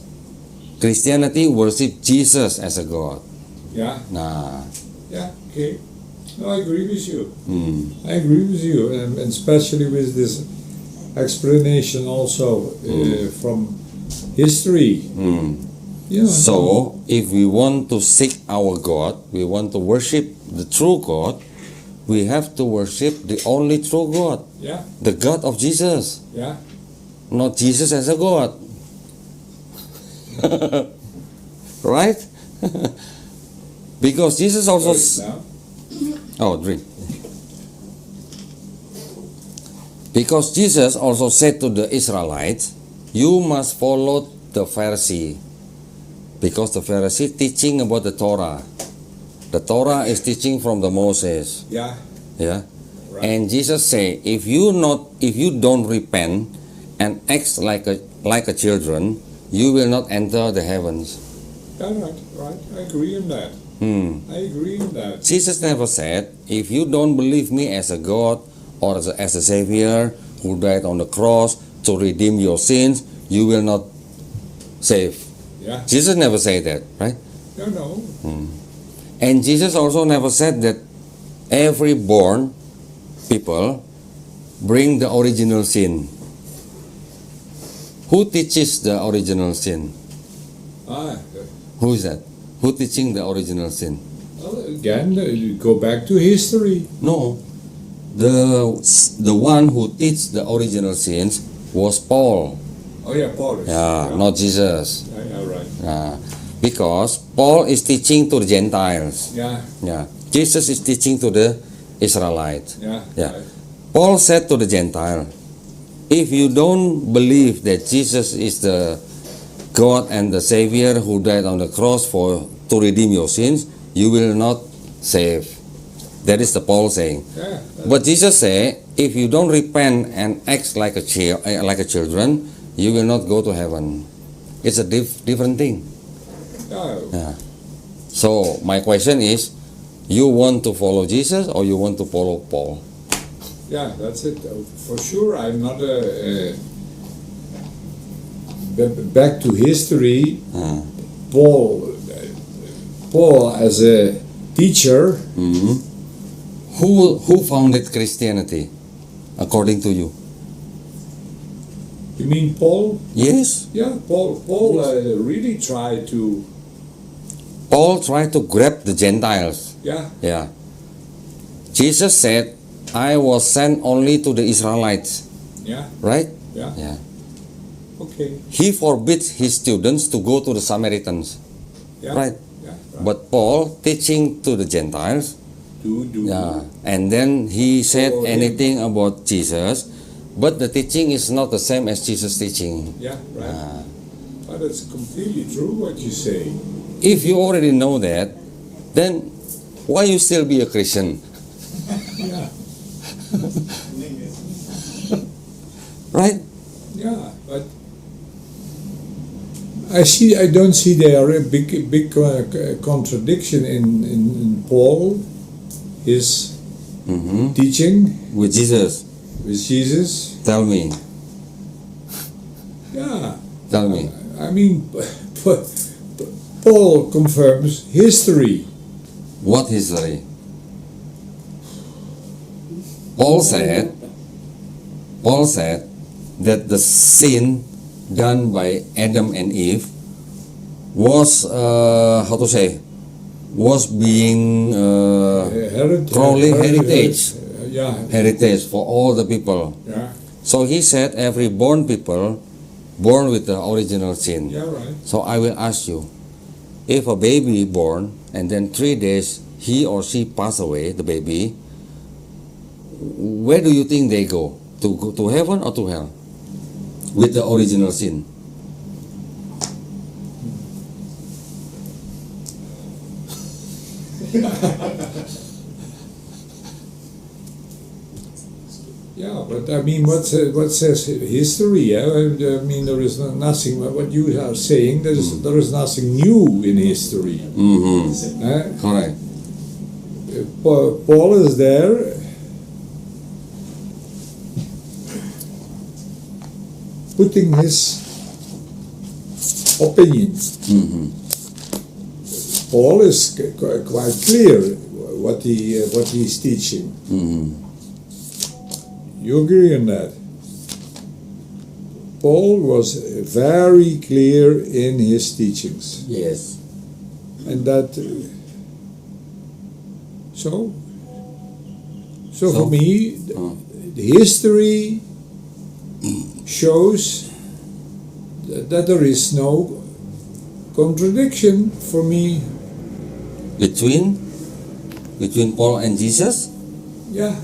Christianity worship Jesus as a God. Yeah. Nah. Yeah. Okay. No, I agree with you. Hmm. I agree with you, and especially with this explanation also from history. Hmm. You know, So, if we want to seek our God, we want to worship the true God, we have to worship the only true God, yeah, the God of Jesus, yeah, not Jesus as a God. Right? Because Jesus also... now. Oh, drink. Because Jesus also said to the Israelites, you must follow the Pharisee. Because the Pharisee teaching about the Torah. The Torah is teaching from the Moses. Yeah, Yeah. right. And Jesus say, if you don't repent and act like a children, you will not enter the heavens. Yeah, right. I agree in that. I agree in that. Jesus never said, if you don't believe me as a God or as a Savior who died on the cross to redeem your sins, you will not save. Yeah. Jesus never said that, right? No. And Jesus also never said that every born people bring the original sin. Who teaches the original sin? Ah, Who is that? Who teaching the original sin? well, again, you go back to history. No, the one who teach the original sins was Paul. Oh yeah, Paul. Yeah, not Jesus. Yeah, right. Yeah, because Paul is teaching to the Gentiles. Yeah, Yeah, Jesus is teaching to the Israelites. yeah. Yeah. Right. Paul said to the Gentile, if you don't believe that Jesus is the God and the Savior who died on the cross to redeem your sins, you will not save. That is the Paul saying. Yeah. But Jesus said, if you don't repent and act like a children, you will not go to heaven. It's a different thing. Yeah. Yeah. So my question is, you want to follow Jesus or you want to follow Paul? Yeah, that's it. For sure, I'm not back to history. Paul as a teacher. Mhm. Who founded Christianity, according to you? You mean Paul? Yes, Yeah, Paul really tried to. Paul tried to grab the Gentiles. Yeah, Yeah. Jesus said, I was sent only to the Israelites, yeah, right? yeah. Yeah. Okay. He forbids his students to go to the Samaritans, Yeah. right? Yeah. Right. But Paul teaching to the Gentiles, do. yeah. And then he said Follow him. anything about Jesus, but the teaching is not the same as Jesus' teaching. Yeah. Right. Ah. But it's completely true what you say. If you already know that, then why you still be a Christian? Yeah. Right? Yeah, but I don't see there a big contradiction in Paul, his Mm-hmm. teaching With Jesus. with Jesus. Tell me. Yeah, Tell me. I mean, Paul confirms history. What history? Paul said that the sin done by Adam and Eve was was being heritage Yeah, for all the people. yeah, So he said every born people born with the original sin. yeah, right. So I will ask you, if a baby born and then 3 days he or she pass away, the baby, where do you think they go? To heaven or to hell? With the original sin. Yeah, but I mean, what says history? Yeah? I mean, there is nothing. What you are saying, there is nothing new in history. Mm-hmm. Correct. Paul is there. Putting his opinion. Mm-hmm. Paul is quite clear what he's teaching. Mm-hmm. You agree on that? Paul was very clear in his teachings, Yes. and that. So for me, the history shows that there is no contradiction for me. Between Paul and Jesus? Yeah.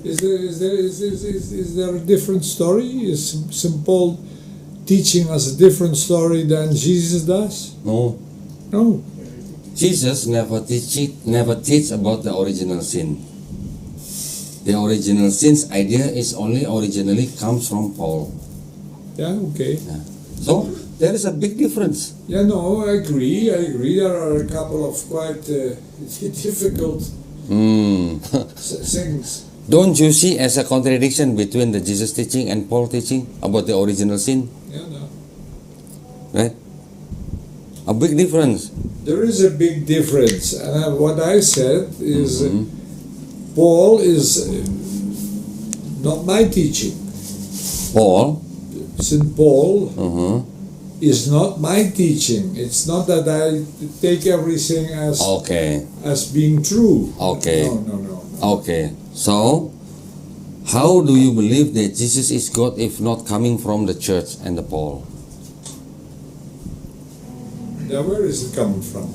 Is there a different story? Is St. Paul teaching us a different story than Jesus does? No. No. Jesus never teach about the original sin. The original sin's idea is only originally comes from Paul. Yeah, okay. So there is a big difference. Yeah, no, I agree. There are a couple of quite difficult things. Don't you see as a contradiction between the Jesus teaching and Paul teaching about the original sin? Yeah, no. Right? A big difference. There is a big difference. And what I said is Paul is not my teaching. Paul St. Paul Uh-huh. is not my teaching. It's not that I take everything Okay. as being true. Okay. No. Okay. So, how do you believe that Jesus is God if not coming from the church and the Paul? Now where is it coming from?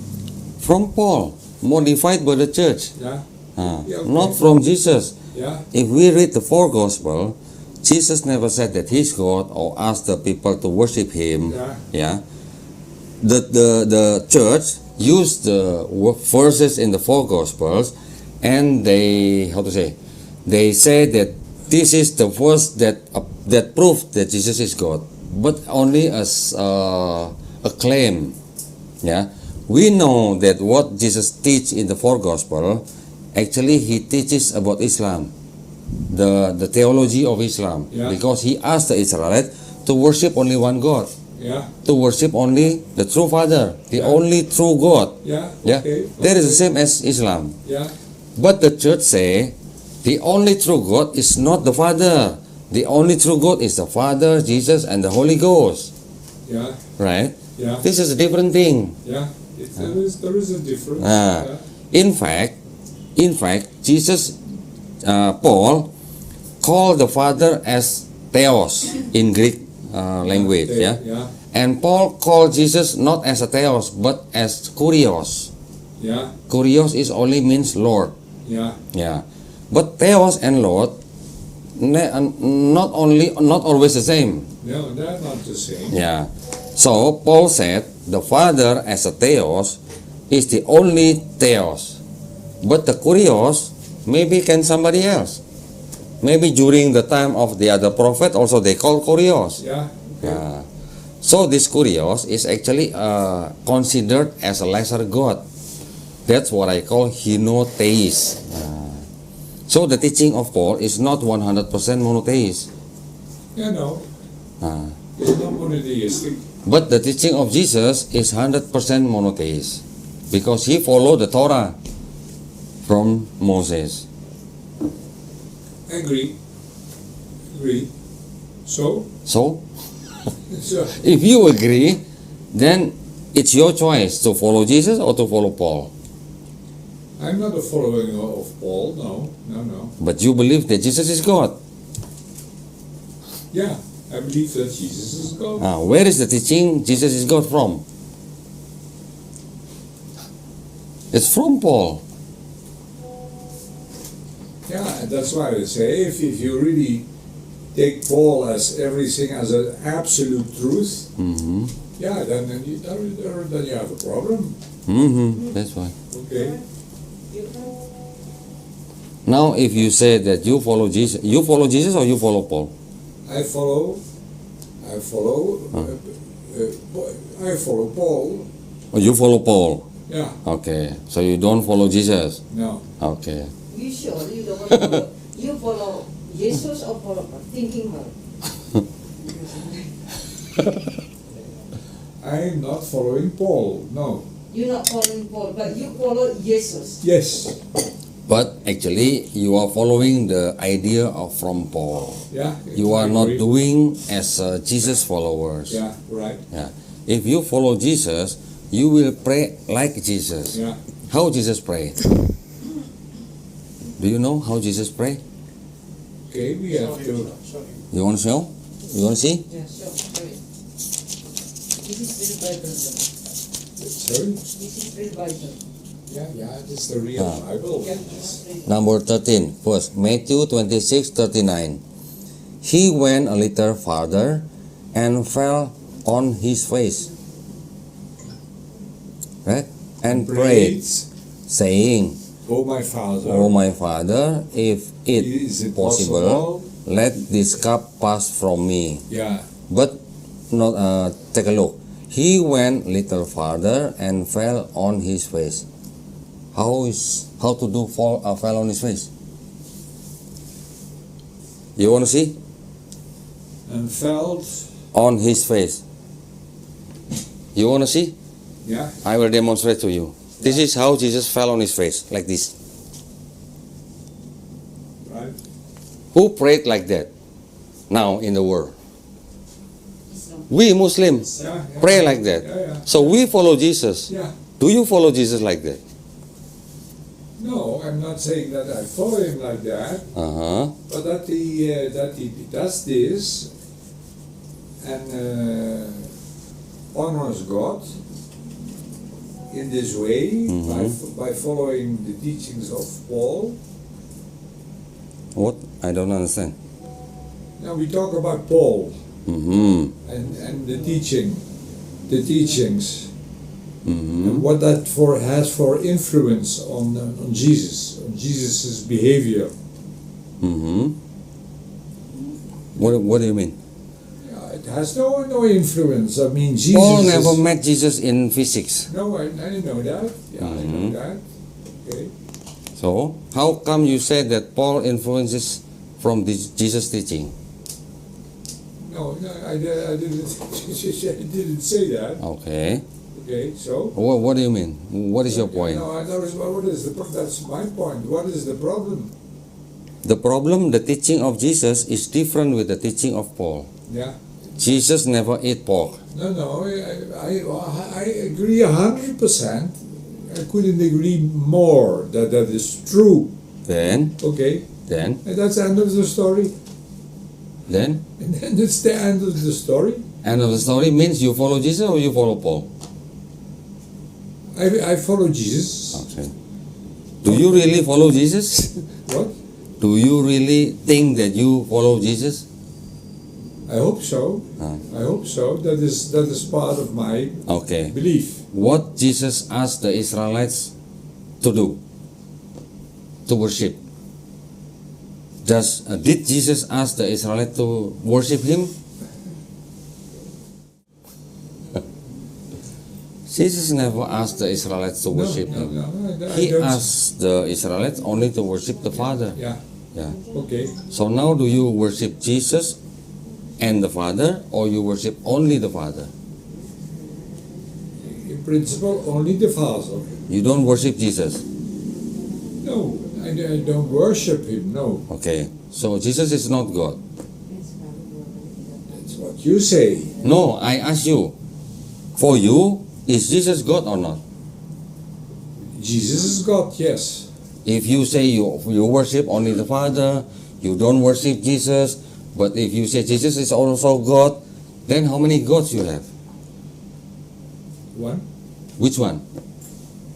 From Paul, modified by the church. Yeah, Yeah, okay. Not from Jesus. yeah, If we read the four gospel, Jesus never said that he's God or asked the people to worship him. yeah, Yeah. The church used the verses in the four gospels, and they they say that this is the verse that proves that Jesus is God, but only as a claim. Yeah. We know that what Jesus teach in the four gospel, actually he teaches about Islam, the theology of Islam, Yeah. because he asked the Israelites to worship only one God, yeah, to worship only the true Father, the Yeah. only true God. yeah. Yeah, Okay, that is the same as Islam. yeah, But the church say the only true God is not the Father. The only true God is the Father, Jesus, and the Holy Ghost. yeah, Right? yeah, This is a different thing. yeah. There is a difference. Ah. Yeah. In fact, Jesus, Paul, called the Father as Theos in Greek language. Okay, Yeah. yeah, And Paul called Jesus not as a Theos but as Kurios. yeah, Kurios is only means Lord. yeah, Yeah. But Theos and Lord not always the same. no, they're not the same. Yeah. So Paul said the Father as a Theos is the only Theos. But the Kurios maybe can somebody else. Maybe during the time of the other prophet also they call Kurios. Yeah, Yeah. So this Kurios is actually considered as a lesser god. That's what I call henotheist. So the teaching of Paul is not 100% monotheist. yeah, no, Uh, it's not monotheistic. But the teaching of Jesus is 100% monotheist because he followed the Torah from Moses. Agree. So, So, so if you agree, then it's your choice to follow Jesus or to follow Paul. I'm not a follower of Paul. No. But you believe that Jesus is God. Yeah, I believe that Jesus is God. Where is the teaching Jesus is God from? It's from Paul. Yeah, and that's why I say if you really take Paul as everything as an absolute truth, Mm-hmm. yeah, then you have a problem. Mm-hmm. That's why. Okay. Now, if you say that you follow Jesus or you follow Paul? I follow Paul. Or you follow Paul? Yeah. Okay. So you don't follow Jesus? No. Okay. You sure you don't want to follow? You follow Jesus or follow thinking her? I'm not following Paul. No. You're not following Paul, but you follow Jesus. Yes. But actually, you are following the idea of from Paul. Yeah. You I are not agree. doing as Jesus followers. Yeah. Right. Yeah. If you follow Jesus, you will pray like Jesus. Yeah. How Jesus pray? Do you know how Jesus pray? Okay. We have to. You want to show? You want to see? Yeah, sure. This is real Bible. Sorry. This is real Bible. Yeah. This is the real Bible. Number 13, first, Matthew 26:39. He went a little farther and fell on his face. Right? And prayed, saying, Oh my Father. O my Father, if it Is it possible, let this cup pass from me. Yeah. But not take a look. He went little farther and fell on his face. How to do fell on his face? You want to see? And felt. On his face. You want to see? Yeah. I will demonstrate to you. This is how Jesus fell on his face, like this. Right. Who prayed like that now in the world? We Muslims Yeah, pray like that. Yeah. So we follow Jesus. Yeah. Do you follow Jesus like that? No, I'm not saying that I follow him like that, Uh-huh. but that he does this and honors God in this way by following the teachings of Paul. What? I don't understand. Now we talk about Paul Mm-hmm. and the teachings, Mm-hmm. and what that has for influence on Jesus's behavior. Mm-hmm. What do you mean? It has no influence. I mean, Jesus. Paul never is, met Jesus in physics. No, I didn't know that. Yeah, I know that. Okay. So how come you say that Paul influences from this Jesus teaching? No, I didn't. I didn't say that. Okay. Okay, so. What do you mean? What is your point? No, what is that's my point. What is the problem? The problem, the teaching of Jesus is different with the teaching of Paul. Yeah. Jesus never ate pork. No, I agree 100%. I couldn't agree more that is true. Then, Okay, and that's the end of the story. then, And then it's the end of the story. end of the story means you follow Jesus or you follow Paul? I follow Jesus. Okay. Do you really follow Jesus? What? Do you really think that you follow Jesus? I hope so. Ah. I hope so. That is part of my Okay. belief. What Jesus asked the Israelites to do? To worship. Did Jesus ask the Israelites to worship him? Jesus never asked the Israelites to worship him. No, I He don't- asked the Israelites only to worship the Father. Yeah. Yeah. Okay. So now do you worship Jesus and the Father, or you worship only the Father? In principle, only the Father. You don't worship Jesus. No, I don't worship him. No, Okay. So Jesus is not God. that's what you say. No, I ask you. For you, is Jesus God or not? Jesus is God. Yes. If you say you worship only the Father, you don't worship Jesus, but if you say Jesus is also God, then how many gods you have? One. Which one?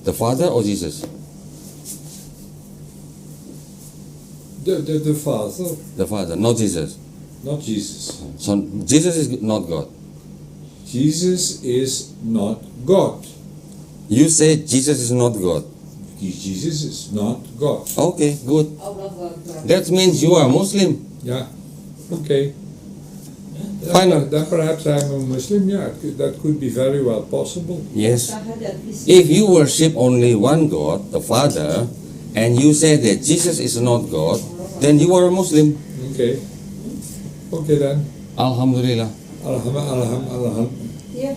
The Father or Jesus? The Father, The Father, not Jesus. not Jesus. So Jesus is not God. Jesus is not God. You say Jesus is not God. Jesus is not God. Okay, good. Allah Akbar. That means you are Muslim. Yeah. Okay. Fine. Then perhaps I'm a Muslim. Yeah, that could be very well possible. Yes. Syahadat is If you worship only one God, the Father, and you say that Jesus is not God, then you are a Muslim. Okay. Okay then. Alhamdulillah. Alhamdulillah. yeah.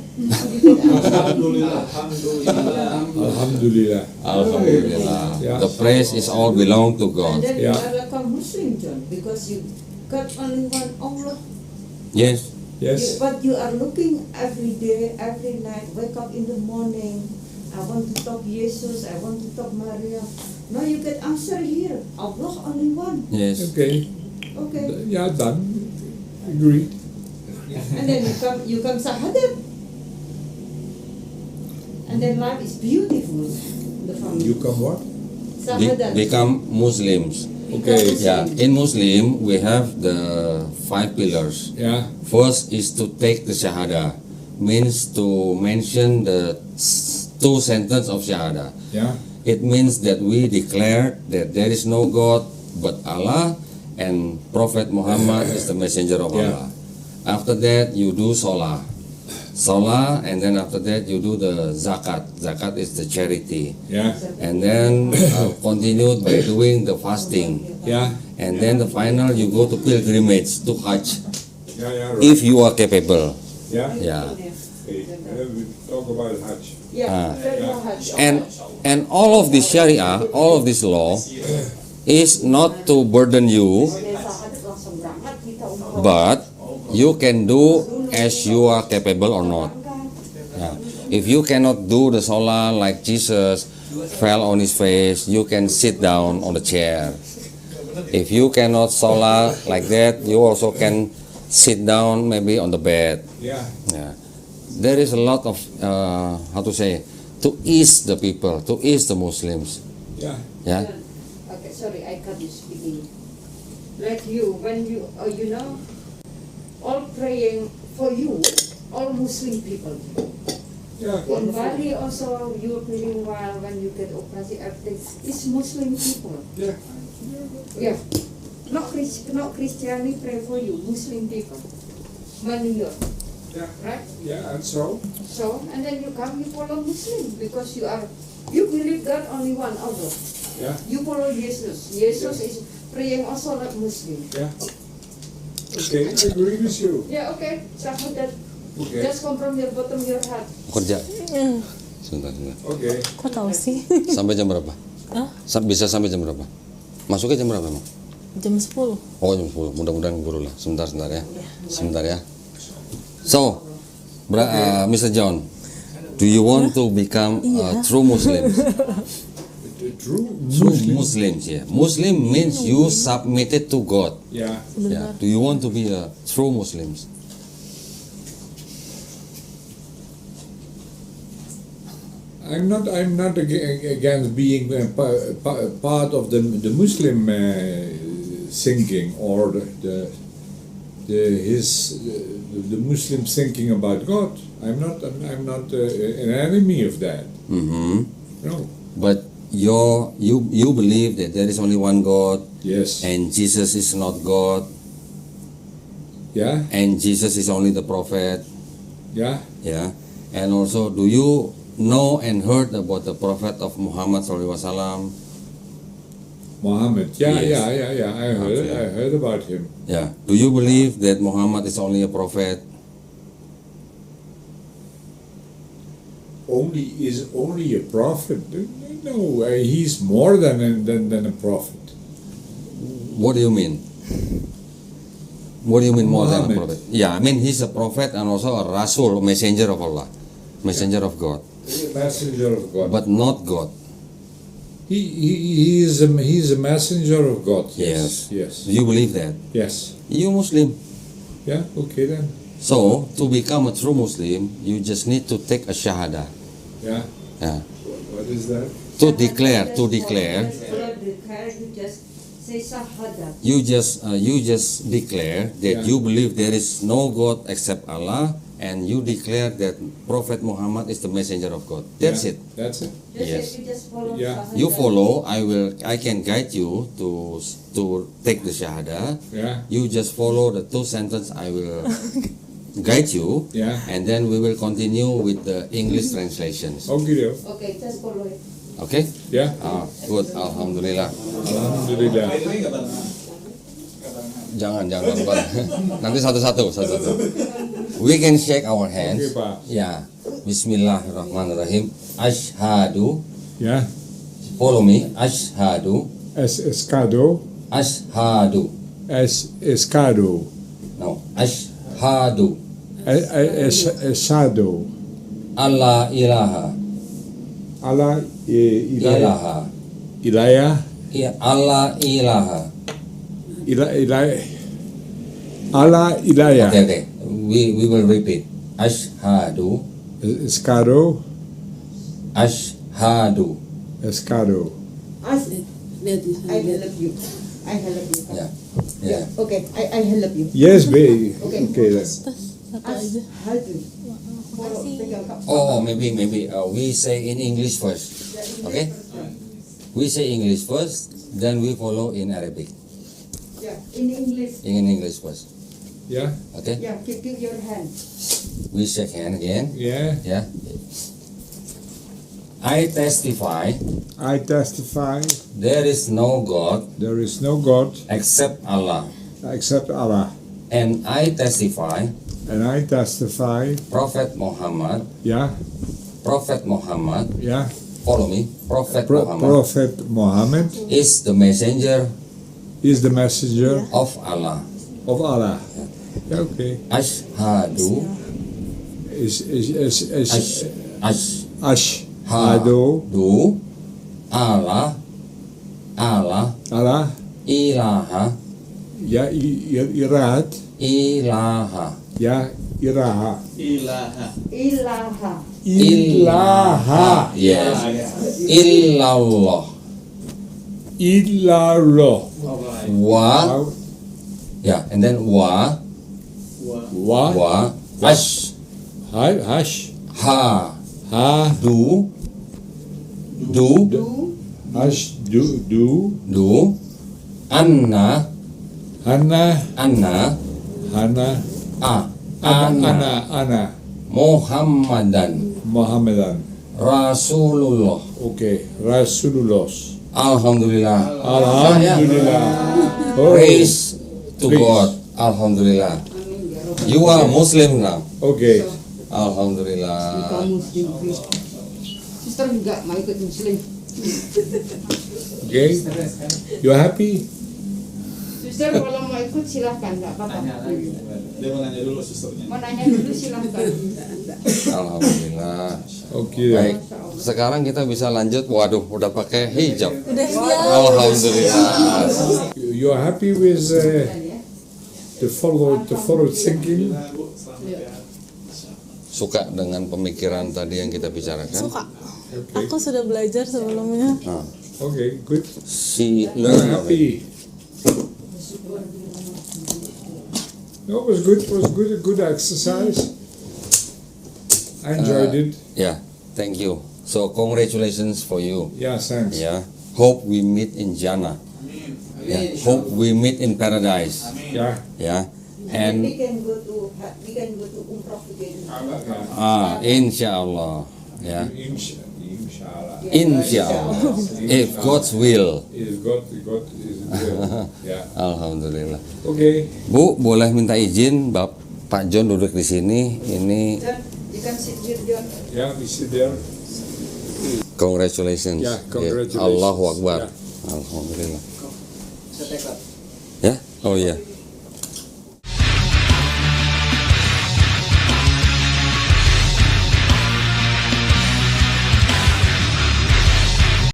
Alhamdulillah. Alhamdulillah. Yeah. The praise is all belong to And God. then Yeah. you are like a Muslim, John, because you got only one Allah. Yes. Yes. But you are looking every day, every night, wake up in the morning. I want to talk Jesus, I want to talk Maria. No, you get answer here. Allah only one. Yes. Okay. Okay. Yeah, done. Agreed. And then you come Sahadat. And then life is beautiful. The family. You come what? Sahadat. Become Muslims. Okay. Yeah. In Muslim, we have the 5 pillars. Yeah. First is to take the Shahada, means to mention the 2 sentences of Shahada. Yeah. It means that we declare that there is no God but Allah, and Prophet Muhammad is the messenger of Yeah. Allah. After that, you do Salah. Salah, and then after that, you do the Zakat. Zakat is the charity. Yeah. And then continued by doing the fasting. Yeah. And then the final, you go to pilgrimage, to Hajj, Yeah. Yeah. Right. if you are capable. Yeah. Yeah. Okay. We talk about Hajj. Yeah, very much. And all of this Sharia, all of this law, is not to burden you, but you can do as you are capable or not. Yeah. If you cannot do the sholat like Jesus fell on his face, you can sit down on the chair. If you cannot sholat like that, you also can sit down maybe on the bed. Yeah. Yeah. There is a lot of how to say, to ease the people, to ease the Muslims. Yeah. Yeah. Okay, sorry, I cut you speaking. Like you, when you, all praying for you, all Muslim people. Yeah. In Bali also, you're feeling well when you get operation, everything. It's Muslim people. Yeah. Yeah. Not Christianity pray for you, Muslim people. Manure, Yeah. right? Yeah. And so. So, and then you come, you follow Muslim because you believe God only one, Allah. Yeah. You follow Jesus. Jesus is praying also like Muslim. Yeah. Okay. I agree with you. Yeah, okay. Shahadat. Okay. Just come from your bottom of your heart. Kerja. Sebentar. Okay. Kok tahu sih? Sampai jam berapa? Hah? Bisa sampai jam berapa? Masuknya jam berapa emang? Jam 10. Oh jam 10, mudah-mudahan keburu lah. Sebentar ya. Sebentar ya. So, Mr. John, do you want to become a true Muslim? True. True Muslims, yeah. Muslim means you submitted to God. Yeah. Yeah. Do you want to be a true Muslims? I'm not against being part of the Muslim thinking or the Muslim thinking about God. I'm not an enemy of that. Mm-hmm. No. But you believe that there is only one God, Yes. and Jesus is not God, Yeah. and Jesus is only the prophet. Yeah. Yeah. And also, do you know and heard about the prophet of Muhammad SAW? Muhammad. Yeah. Yes. Yeah. I heard about him. Yeah. Do you believe that Muhammad is only a prophet? Is only a prophet. No, he's more than a prophet. What do you mean? What do you mean more than a Muhammad. prophet? Yeah, I mean he's a prophet and also a Rasul, a messenger of Allah, messenger of God, Messenger of God. but not God. He's a messenger of God. Yes. Yes. Do you believe that? Yes. You Muslim. Yeah. Okay then. So to become a true Muslim, you just need to take a shahada. Yeah. Yeah. What is that? To declare. You just say Shahadat. You just declare that Yeah. you believe there is no God except Allah, and you declare that Prophet Muhammad is the messenger of God. That's Yeah. it. That's it. Yes. You just follow Yeah. Shahadat. You follow. I can guide you to take the shahada. Yeah. You just follow the 2 sentences I will guide you, Yeah. and then we will continue with the English translations. Okay. Okay, just follow it. Okay? Yeah. Good. Alhamdulillah. Alhamdulillah. Jangan. Nanti satu-satu. We can shake our hands. Okay, Pak. Ya. Bismillahirrahmanirrahim. Ashhadu. Yeah. Follow me. Ashhadu. Escado. Ashhadu. Escado. No. Ashhadu. Esado. Allah ilaha. Allah Ilaha. Ilaya. Allah ilaha. Allah Ilaya. Okay. We will repeat. Ashhadu. Escado. Ashhadu. Escado. I help you. Yeah. Okay, I help you. Yes, baby. Okay. Okay then. Satu aja. Help you. Pegang kap. Oh, maybe we say in English first. Okay? We say English first, then we follow in Arabic. Yeah, in English. In English first. Yeah. Okay? Yeah, keep your hand. We shake hand again. Yeah. Yeah. I testify I testify there is no God there is no God except Allah. except Allah. And I testify And I testify. Prophet Muhammad, Yeah. Yeah. follow me, Prophet Muhammad is the messenger is the messenger of Allah. of Allah. Yeah, okay. Ashhadu. Ashhadu Allah Allah ilaha ya irat ilaha ya iraha Ilaha. ilaha yes illallah illallah wa yeah and then wa hash ha du anna ana Muhammadan Rasulullah. okay Rasulullah Alhamdulillah. Alhamdulillah oh, Praise to Please. God. Alhamdulillah. You are Muslim now. okay Alhamdulillah. Kamu Muslim. Sister juga mau ikut Muslim. okay you happy Sister kalau mau ikut silahkan, nggak apa-apa. Dia mau nanya dulu susternya. Mau nanya dulu silahkan. Alhamdulillah. okay Baik. Sekarang kita bisa lanjut. Waduh, udah pakai hijab. Udah siap. Alhamdulillah. you are happy with the forward thinking Suka dengan pemikiran tadi yang kita bicarakan? Suka. Aku sudah belajar sebelumnya. Nah, okay good si I'm happy no, it was good exercise I enjoyed it Yeah, thank you. So congratulations for you. yeah thanks Yeah. Hope we meet in Jannah. Yeah. Hope we meet in paradise. yeah Yeah. We And can go to Umrah together. inshallah. Yeah. Inshallah Inshallah. If God's will. is God is good yeah Alhamdulillah. okay Bu, boleh minta izin Pak John duduk di sini. Ini John, you can sit here, John. yeah we sit there congratulations. Yeah, congratulations. Allahu Akbar. Yeah. Alhamdulillah. Ya? Oh iya.